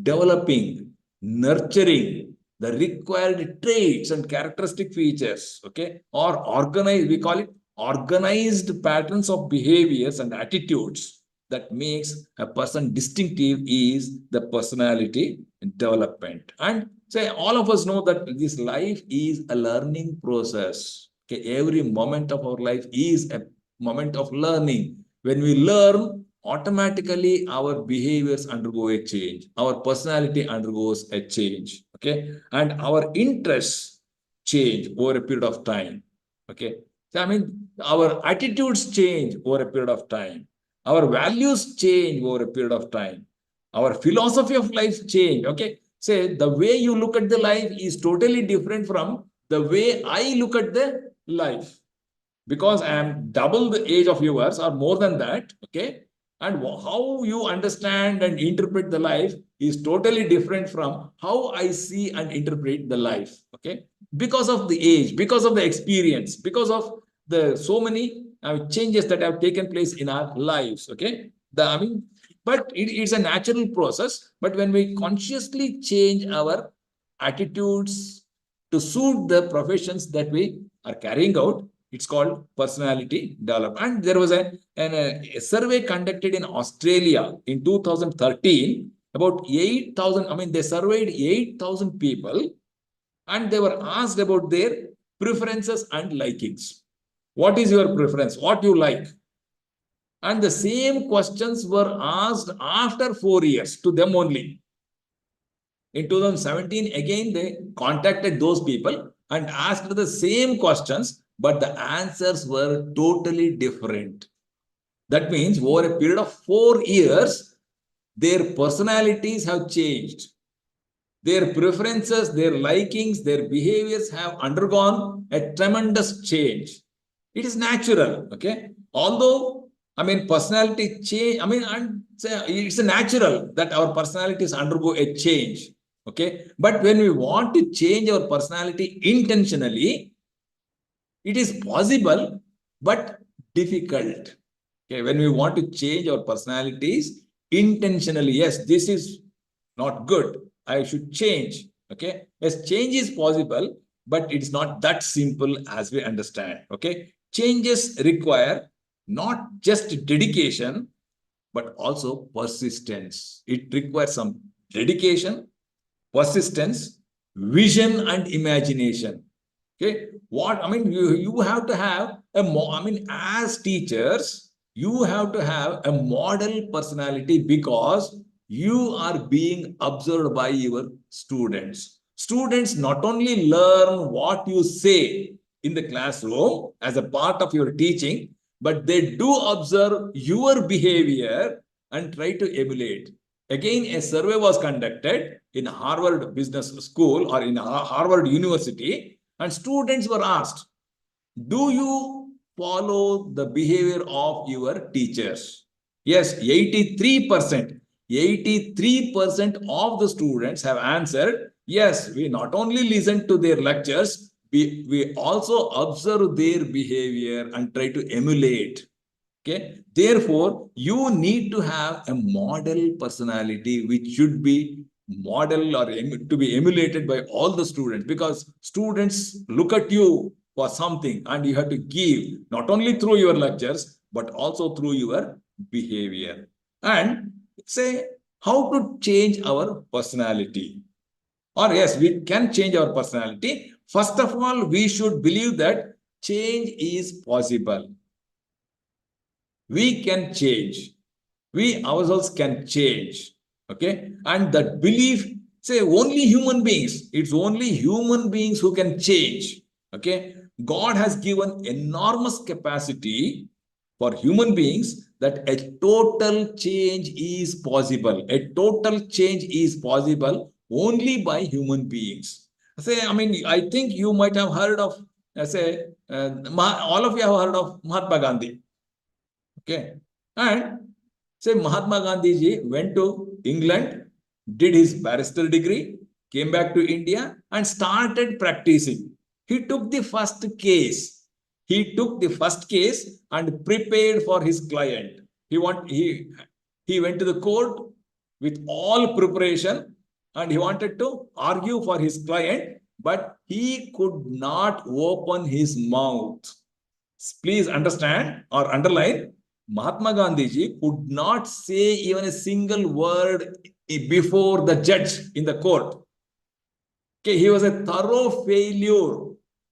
developing, nurturing the required traits and characteristic features, okay, or organized, we call it organized patterns of behaviors and attitudes that makes a person distinctive is the personality development. And say all of us know that this life is a learning process. Okay, every moment of our life is a moment of learning. When we learn, automatically our behaviors undergo a change, our personality undergoes a change, okay, and our interests change over a period of time. Okay, so I mean our attitudes change over a period of time, our values change over a period of time, our philosophy of life change. Okay, say the way you look at the life is totally different from the way I look at the life, because I am double the age of yours or more than that. Okay, and how you understand and interpret the life is totally different from how I see and interpret the life. Okay, because of the age, because of the experience, because of the so many changes that have taken place in our lives. Okay, I mean, but it's a natural process. But when we consciously change our attitudes to suit the professions that we are carrying out, it's called personality development. And there was a survey conducted in Australia in 2013, about 8,000. I mean, they surveyed 8,000 people and they were asked about their preferences and likings. What is your preference? What you like? And the same questions were asked after 4 years to them only. In 2017, again, they contacted those people and asked the same questions, but the answers were totally different. That means over a period of 4 years, their personalities have changed. Their preferences, their likings, their behaviors have undergone a tremendous change. It is natural, okay? Although, I mean, personality change, I mean, it's a natural that our personalities undergo a change, okay? But when we want to change our personality intentionally, it is possible, but difficult. Okay, when we want to change our personalities intentionally, yes, this is not good, I should change. Okay, yes, change is possible, but it's not that simple as we understand. Okay, changes require not just dedication, but also persistence. It requires some dedication, persistence, vision, and imagination. Okay, what I mean, you have to have I mean, as teachers, you have to have a model personality because you are being observed by your students. Students not only learn what you say in the classroom as a part of your teaching, but they do observe your behavior and try to emulate. Again, a survey was conducted in Harvard Business School or in Harvard University, and students were asked, do you follow the behavior of your teachers? Yes, 83%. 83% of the students have answered, yes, we not only listen to their lectures, we also observe their behavior and try to emulate. Okay, therefore, you need to have a model personality which should be model or to be emulated by all the students, because students look at you for something and you have to give not only through your lectures but also through your behavior. And say how to change our personality, or yes, we can change our personality. First of all, we should believe that change is possible. We can change. We ourselves can change. Okay. And that belief, say only human beings, it's only human beings who can change. Okay. God has given enormous capacity for human beings that a total change is possible. A total change is possible only by human beings. Say, I mean, I think you might have heard of, all of you have heard of Mahatma Gandhi. Okay. And say Mahatma Gandhi ji went to England, did his barrister degree, came back to India and started practicing. He took the first case. he took the first case and prepared for his client. He went to the court with all preparation and he wanted to argue for his client, but he could not open his mouth. Please understand or underline, Mahatma Gandhiji could not say even a single word before the judge in the court. Okay, he was a thorough failure.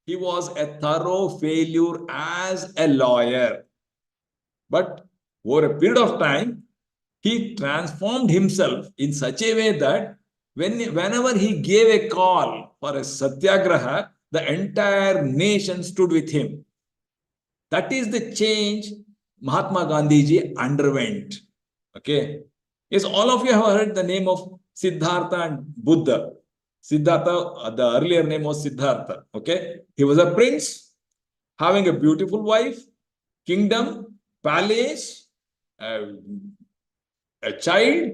He was a thorough failure as a lawyer. But over a period of time, he transformed himself in such a way that whenever he gave a call for a satyagraha, the entire nation stood with him. That is the change Mahatma Gandhiji underwent. Okay. Yes, all of you have heard the name of Siddhartha and Buddha. Siddhartha, the earlier name was Siddhartha. Okay. He was a prince having a beautiful wife, kingdom, palace, a child.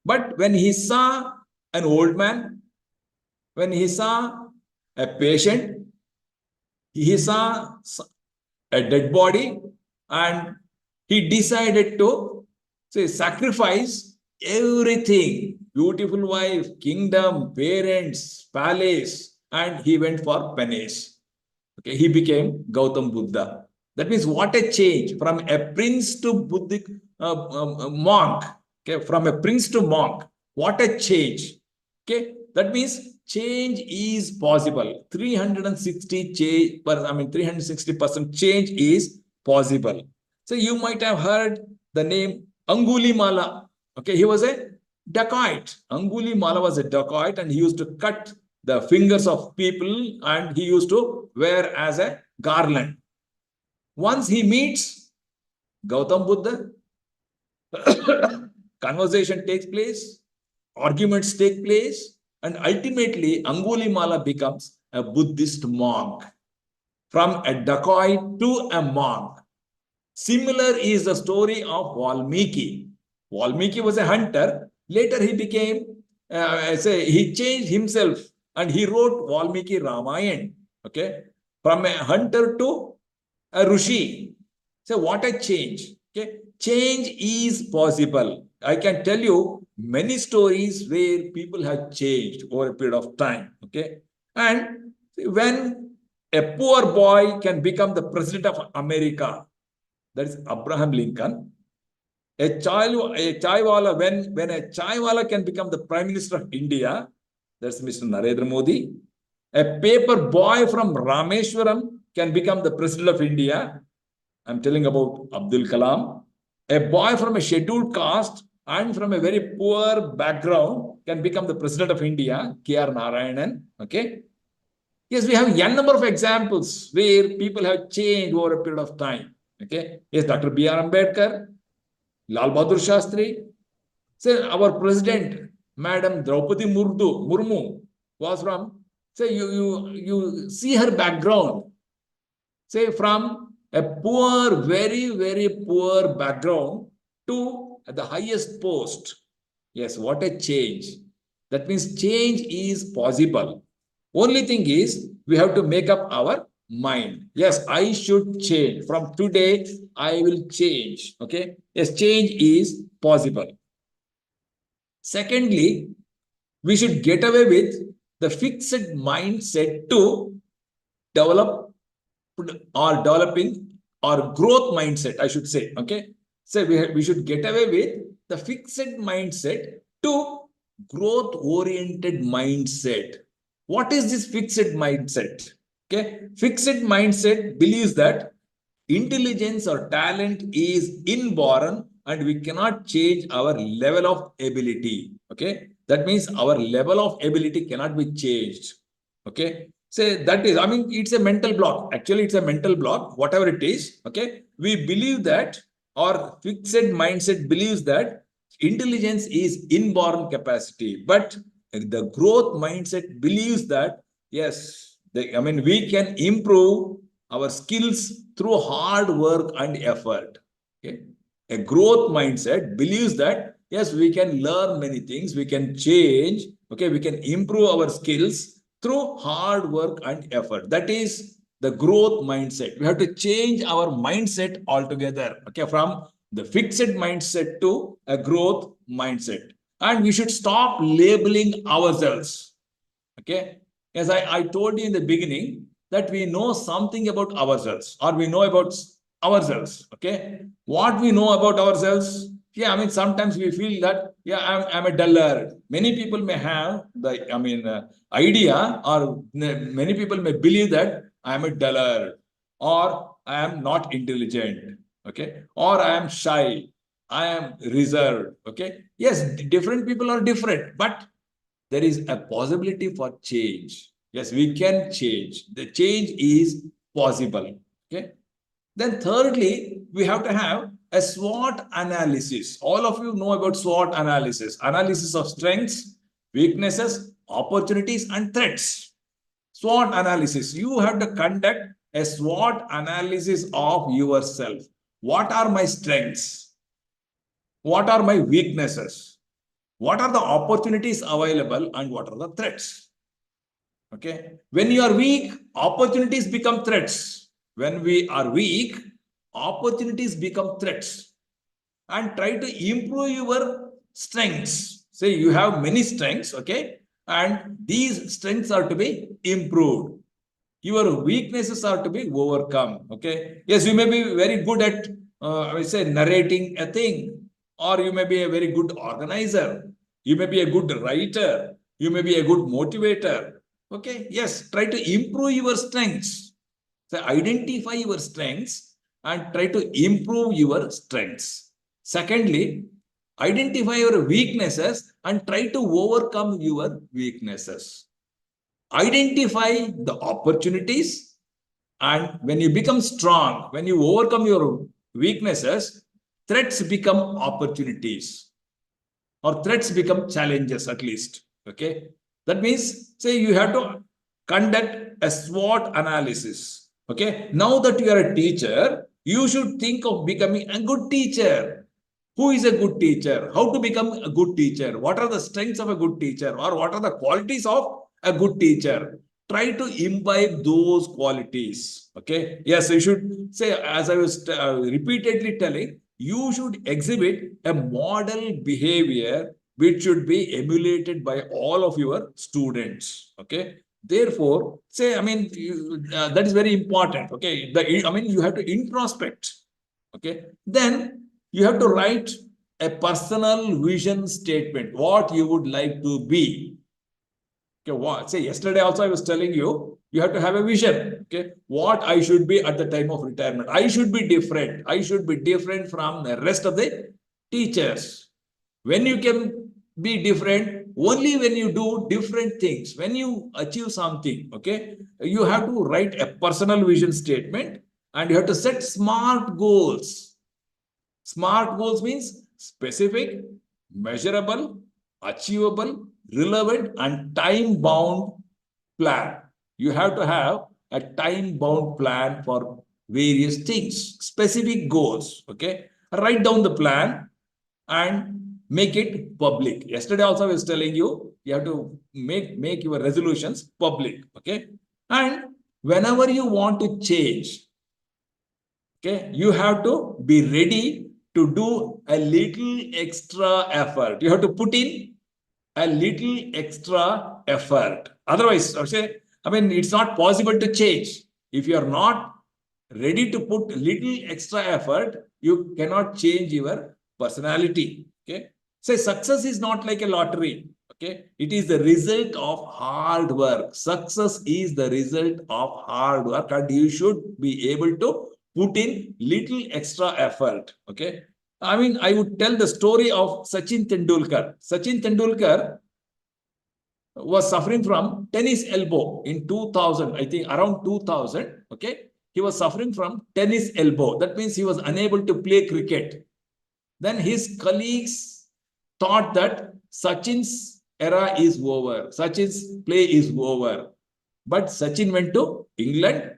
But when he saw an old man, when he saw a patient, he saw a dead body, and he decided to sacrifice everything, beautiful wife, kingdom, parents, palace, and he went for penance. Okay, he became Gautam Buddha. That means what a change from a prince to Buddhic monk. Okay, from a prince to monk, what a change. Okay, that means change is possible. 360 change, 360% change is possible. So you might have heard the name Angulimala. Okay, he was a dacoit. Angulimala was a dacoit, and he used to cut the fingers of people, and he used to wear as a garland. Once he meets Gautam Buddha, conversation takes place, arguments take place, and ultimately Angulimala becomes a Buddhist monk. From a dacoit to a monk. Similar is the story of Valmiki. Valmiki was a hunter. Later he became, he changed himself and he wrote Valmiki Ramayana. Okay, from a hunter to a Rishi. So what a change. Okay, change is possible. I can tell you many stories where people have changed over a period of time. Okay, and when a poor boy can become the president of America, that is Abraham Lincoln. A chaiwala, when a chaiwala can become the prime minister of India, that's Mr. Narendra Modi. A paper boy from Rameshwaram can become the president of India. I'm telling about Abdul Kalam. A boy from a scheduled caste and from a very poor background can become the president of India, K.R. Narayanan. Okay. Yes, we have a number of examples where people have changed over a period of time. Okay. Yes, Dr. B.R. Ambedkar, Lal Bahadur Shastri. Say our president, Madam Draupadi Murmu, was from. Say you see her background. Say from a poor, very, very poor background to the highest post. Yes, what a change. That means change is possible. Only thing is, we have to make up our mind. Yes, I should change. From today, I will change. Okay. Yes, change is possible. Secondly, we should get away with the fixed mindset to develop or developing or growth mindset, I should say. Okay. So we should get away with the fixed mindset to growth oriented mindset. What is this fixed mindset? Okay, fixed mindset believes that intelligence or talent is inborn and we cannot change our level of ability. Okay, that means our level of ability cannot be changed. Okay, so that is, it's a mental block. Actually, it's a mental block, whatever it is. Okay, we believe that, or fixed mindset believes that intelligence is inborn capacity, but the growth mindset believes that yes, we can improve our skills through hard work and effort. Okay, a growth mindset believes that yes, we can learn many things, we can change. Okay, we can improve our skills through hard work and effort. That is the growth mindset. We have to change our mindset altogether, okay, from the fixed mindset to a growth mindset. And we should stop labeling ourselves, okay. As I told you in the beginning, that we know something about ourselves, or we know about ourselves, okay. What we know about ourselves, yeah, I mean, sometimes we feel that, yeah, I'm a dullard. Many people may have the, idea, or many people may believe that I'm a dullard, or I am not intelligent, okay, or I am shy, I am reserved, okay. Yes, different people are different, but there is a possibility for change. Yes, we can change. The change is possible, okay. Then thirdly, we have to have a SWOT analysis. All of you know about SWOT analysis. Analysis of strengths, weaknesses, opportunities, and threats. SWOT analysis. You have to conduct a SWOT analysis of yourself. What are my strengths? What are my weaknesses? What are the opportunities available and what are the threats? Okay. When you are weak, opportunities become threats. When we are weak, opportunities become threats. And try to improve your strengths. Say you have many strengths, okay, and these strengths are to be improved. Your weaknesses are to be overcome, okay. Yes, you may be very good at, I would say, narrating a thing, or you may be a very good organizer. You may be a good writer. You may be a good motivator. Okay, yes, try to improve your strengths. So identify your strengths and try to improve your strengths. Secondly, identify your weaknesses and try to overcome your weaknesses. Identify the opportunities, and when you become strong, when you overcome your weaknesses, threats become opportunities, or threats become challenges at least, okay. That means, say you have to conduct a SWOT analysis, okay. Now that you are a teacher, you should think of becoming a good teacher. Who is a good teacher? How to become a good teacher? What are the strengths of a good teacher, or what are the qualities of a good teacher? Try to imbibe those qualities, okay. Yes, you should say, as I was repeatedly telling, you should exhibit a model behavior which should be emulated by all of your students, okay. Therefore, say, I mean, that is very important, okay. I mean, you have to introspect, okay. Then you have to write a personal vision statement, what you would like to be. Okay, what? Say, yesterday also I was telling you, you have to have a vision. Okay, what I should be at the time of retirement. I should be different. I should be different from the rest of the teachers. When you can be different, only when you do different things, when you achieve something, okay, you have to write a personal vision statement and you have to set SMART goals. SMART goals means specific, measurable, achievable, relevant, and time-bound plan. You have to have a time-bound plan for various things, specific goals, okay? Write down the plan and make it public. Yesterday also I was telling you, you have to make your resolutions public, okay? And whenever you want to change, okay, you have to be ready to do a little extra effort. You have to put in a little extra effort. Otherwise, I mean, it's not possible to change. If you are not ready to put little extra effort, you cannot change your personality. Okay. Say success is not like a lottery. Okay. It is the result of hard work. Success is the result of hard work, and you should be able to put in little extra effort. Okay. I mean, I would tell the story of Sachin Tendulkar. Sachin Tendulkar was suffering from tennis elbow in 2000, I think around 2000. Okay. He was suffering from tennis elbow. That means he was unable to play cricket. Then his colleagues thought that Sachin's era is over. Sachin's play is over. But Sachin went to England,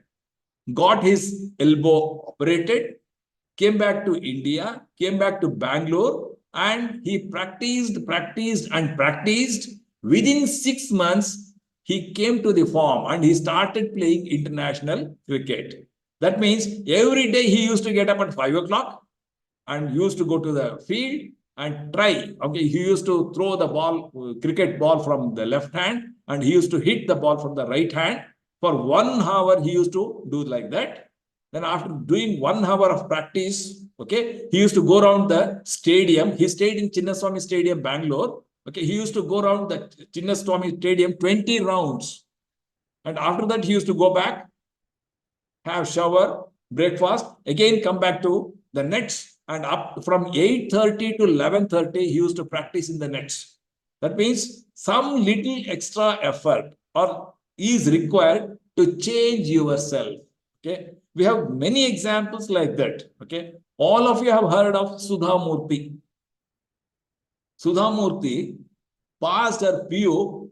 got his elbow operated, came back to India, came back to Bangalore, and he practiced. Within 6 months, he came to the farm and he started playing international cricket. That means every day he used to get up at 5 o'clock and used to go to the field and try. Okay, he used to throw the ball, cricket ball from the left hand, and he used to hit the ball from the right hand. For 1 hour, he used to do like that. Then after doing 1 hour of practice, okay, he used to go around the stadium. He stayed in Chinnaswamy Stadium, Bangalore. Okay, he used to go around the Chinnaswamy Stadium 20 rounds. And after that, he used to go back, have shower, breakfast, again come back to the nets, and up from 8:30 to 11:30, he used to practice in the nets. That means some little extra effort or is required to change yourself. Okay, we have many examples like that. Okay, all of you have heard of Sudha Murthy. Sudha Murthy passed her PU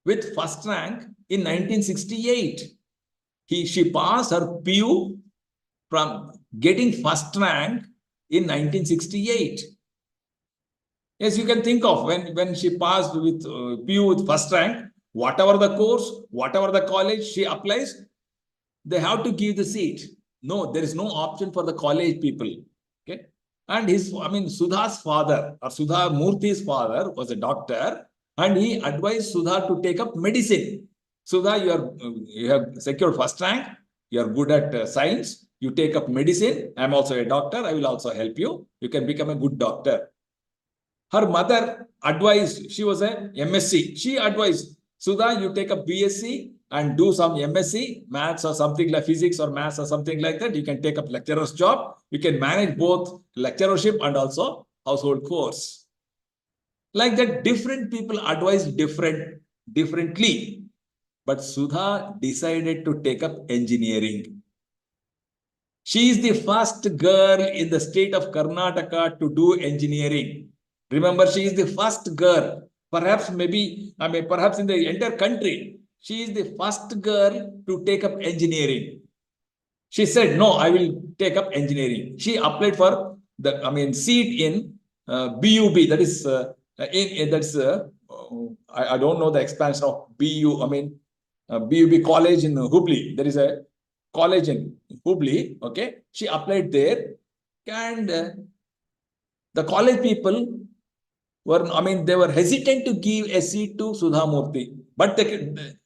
with first rank in 1968. She passed her PU from getting first rank in 1968. Yes, you can think of when she passed with PU with first rank, whatever the course, whatever the college she applies, they have to give the seat. No, there is no option for the college people. Okay. And Sudha's father, or Sudha Murthy's father, was a doctor, and he advised Sudha to take up medicine. Sudha, you have secured first rank, you are good at science, you take up medicine. I am also a doctor, I will also help you. You can become a good doctor. Her mother advised, she was a MSc. She advised, Sudha, you take a BSc and do some MSc, maths or something like physics or maths or something like that. You can take up lecturer's job. You can manage both lecturership and also household chores. Like that, different people advise differently. But Sudha decided to take up engineering. She is the first girl in the state of Karnataka to do engineering. Remember, she is the first girl. Perhaps in the entire country, she is the first girl to take up engineering. She said, no, I will take up engineering. She applied for the seat in BUB. That is I don't know the expansion of BUB college in Hubli. There is a college in Hubli. Okay, she applied there, and the college people they were hesitant to give a seat to Sudha Murthy, but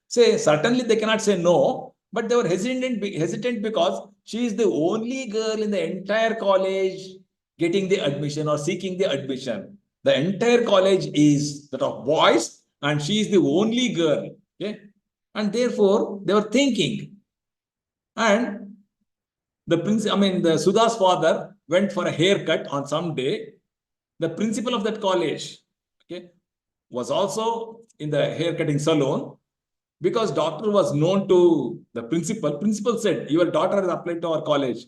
certainly they cannot say no, but they were hesitant because she is the only girl in the entire college getting the admission or seeking the admission. The entire college is that of boys, and she is the only girl. Okay, and therefore they were thinking, and the Sudha's father went for a haircut on some day. The principal of that college, okay, was also in the haircutting salon, because doctor was known to the principal. Principal said, your daughter has applied to our college.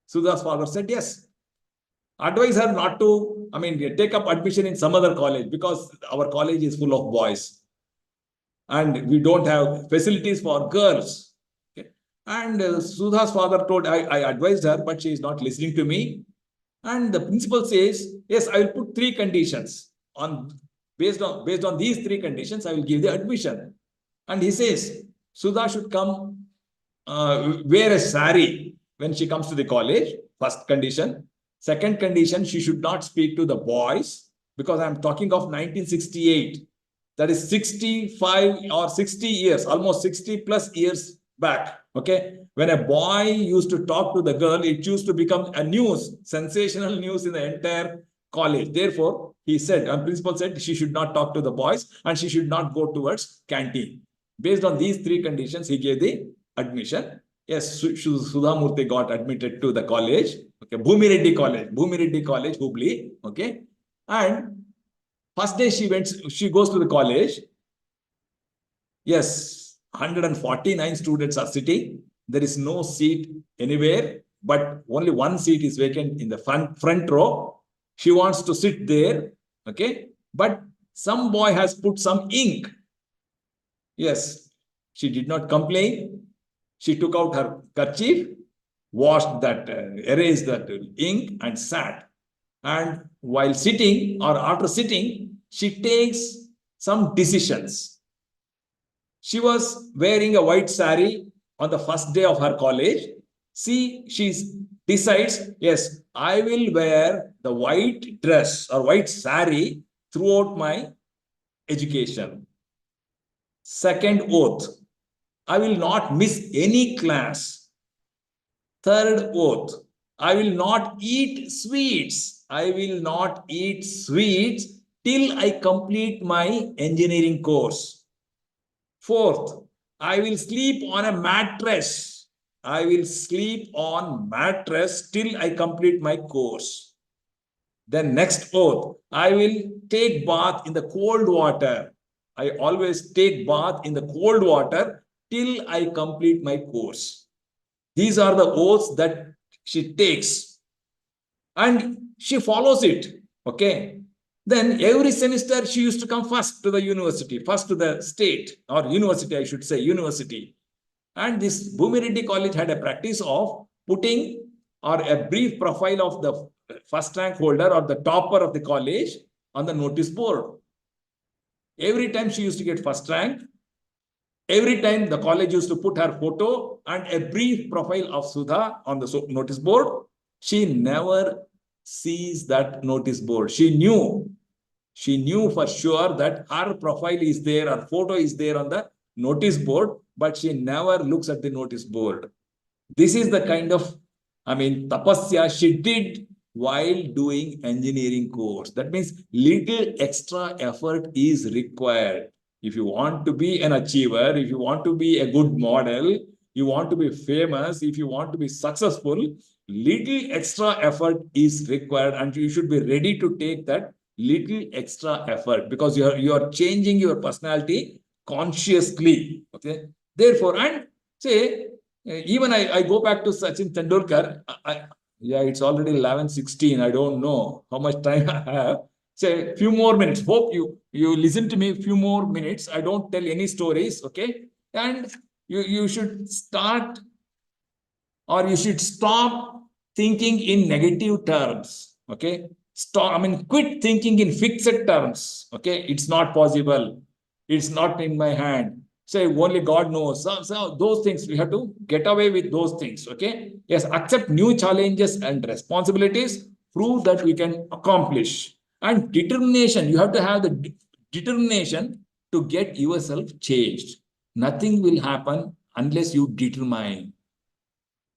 Sudha's father said, yes. Advise her not to, take up admission in some other college, because our college is full of boys and we don't have facilities for girls. Okay. And Sudha's father told, I advised her, but she is not listening to me. And the principal says, yes, I will put 3 conditions. Based on these 3 conditions, I will give the admission. And he says, Sudha should come wear a sari when she comes to the college. First condition. Second condition, she should not speak to the boys, because I am talking of 1968. That is 65 or 60 years, almost 60 plus years back. Okay, when a boy used to talk to the girl, it used to become a news, sensational news in the entire college. Therefore, he said, principal said, she should not talk to the boys and she should not go towards canteen. Based on these 3 conditions, he gave the admission. Yes, Sudha Murthy got admitted to the college. Okay, Bhumi Reddy College, Hubli. Okay, and first day she goes to the college. Yes, 149 students are sitting. There is no seat anywhere, but only one seat is vacant in the front row. She wants to sit there. Okay, but some boy has put some ink. Yes, she did not complain. She took out her kerchief, washed that, erased that ink, and sat. And while sitting, or after sitting, she takes some decisions. She was wearing a white sari on the first day of her college. She decides, yes, I will wear the white dress or white sari throughout my education. Second oath, I will not miss any class. Third oath, I will not eat sweets. I will not eat sweets till I complete my engineering course. Fourth, I will sleep on a mattress. I will sleep on mattress till I complete my course. Then next oath, I will take bath in the cold water. I always take bath in the cold water till I complete my course. These are the oaths that she takes and she follows it. Okay. Then every semester she used to come first to the university, first to the state or university, I should say, university. And this Bhumi Reddy College had a practice of putting or a brief profile of the first rank holder or the topper of the college on the notice board. Every time she used to get first rank, every time the college used to put her photo and a brief profile of Sudha on the notice board. She never sees that notice board. She knew for sure that her profile is there, her photo is there on the notice board, but she never looks at the notice board. This is the kind of, tapasya she did while doing engineering course. That means little extra effort is required. If you want to be an achiever, if you want to be a good model, you want to be famous, if you want to be successful, little extra effort is required and you should be ready to take that little extra effort because you are changing your personality consciously. Okay. Therefore, and say, even I go back to Sachin Tendulkar. Yeah, it's already 11:16. I don't know how much time I have. Say a few more minutes. Hope you listen to me a few more minutes. I don't tell any stories. Okay. And you should start or you should stop thinking in negative terms. Okay. Quit thinking in fixed terms. Okay. It's not possible. It's not in my hand. Say only God knows. So those things we have to get away with those things. Okay. Yes. Accept new challenges and responsibilities. Prove that we can accomplish. And determination. You have to have the determination to get yourself changed. Nothing will happen unless you determine.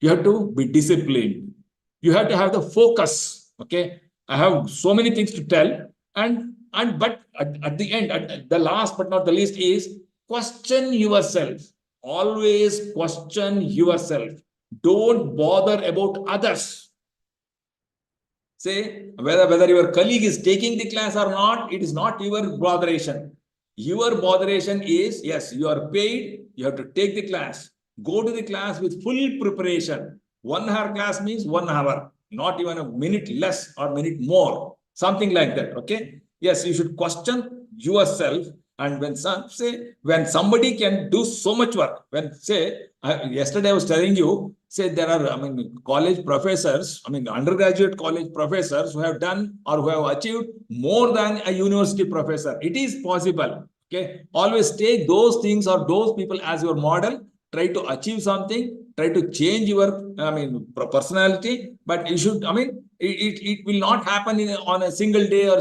You have to be disciplined. You have to have the focus. Okay. I have so many things to tell. But at the end, at the last but not the least is question yourself. Always question yourself. Don't bother about others. Say whether your colleague is taking the class or not, it is not your botheration. Your botheration is, yes, you are paid, you have to take the class. Go to the class with full preparation. 1 hour class means 1 hour, not even a minute less or minute more. Something like that. Okay. Yes, you should question yourself. And when somebody can do so much work, yesterday I was telling you, say there are, college professors, undergraduate college professors who have done or who have achieved more than a university professor. It is possible. Okay. Always take those things or those people as your model. Try to achieve something. Try to change your, personality. But you should, it will not happen on a single day or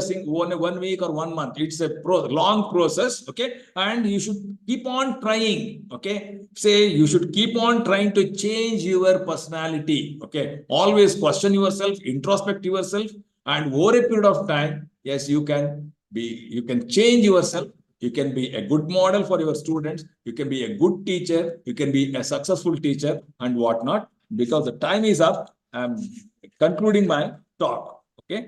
one week or 1 month. It's a long process. Okay. And you should keep on trying. Okay. Say you should keep on trying to change your personality. Okay. Always question yourself, introspect yourself, and over a period of time, yes, you can change yourself. You can be a good model for your students. You can be a good teacher. You can be a successful teacher and whatnot. Because the time is up, I'm concluding my talk.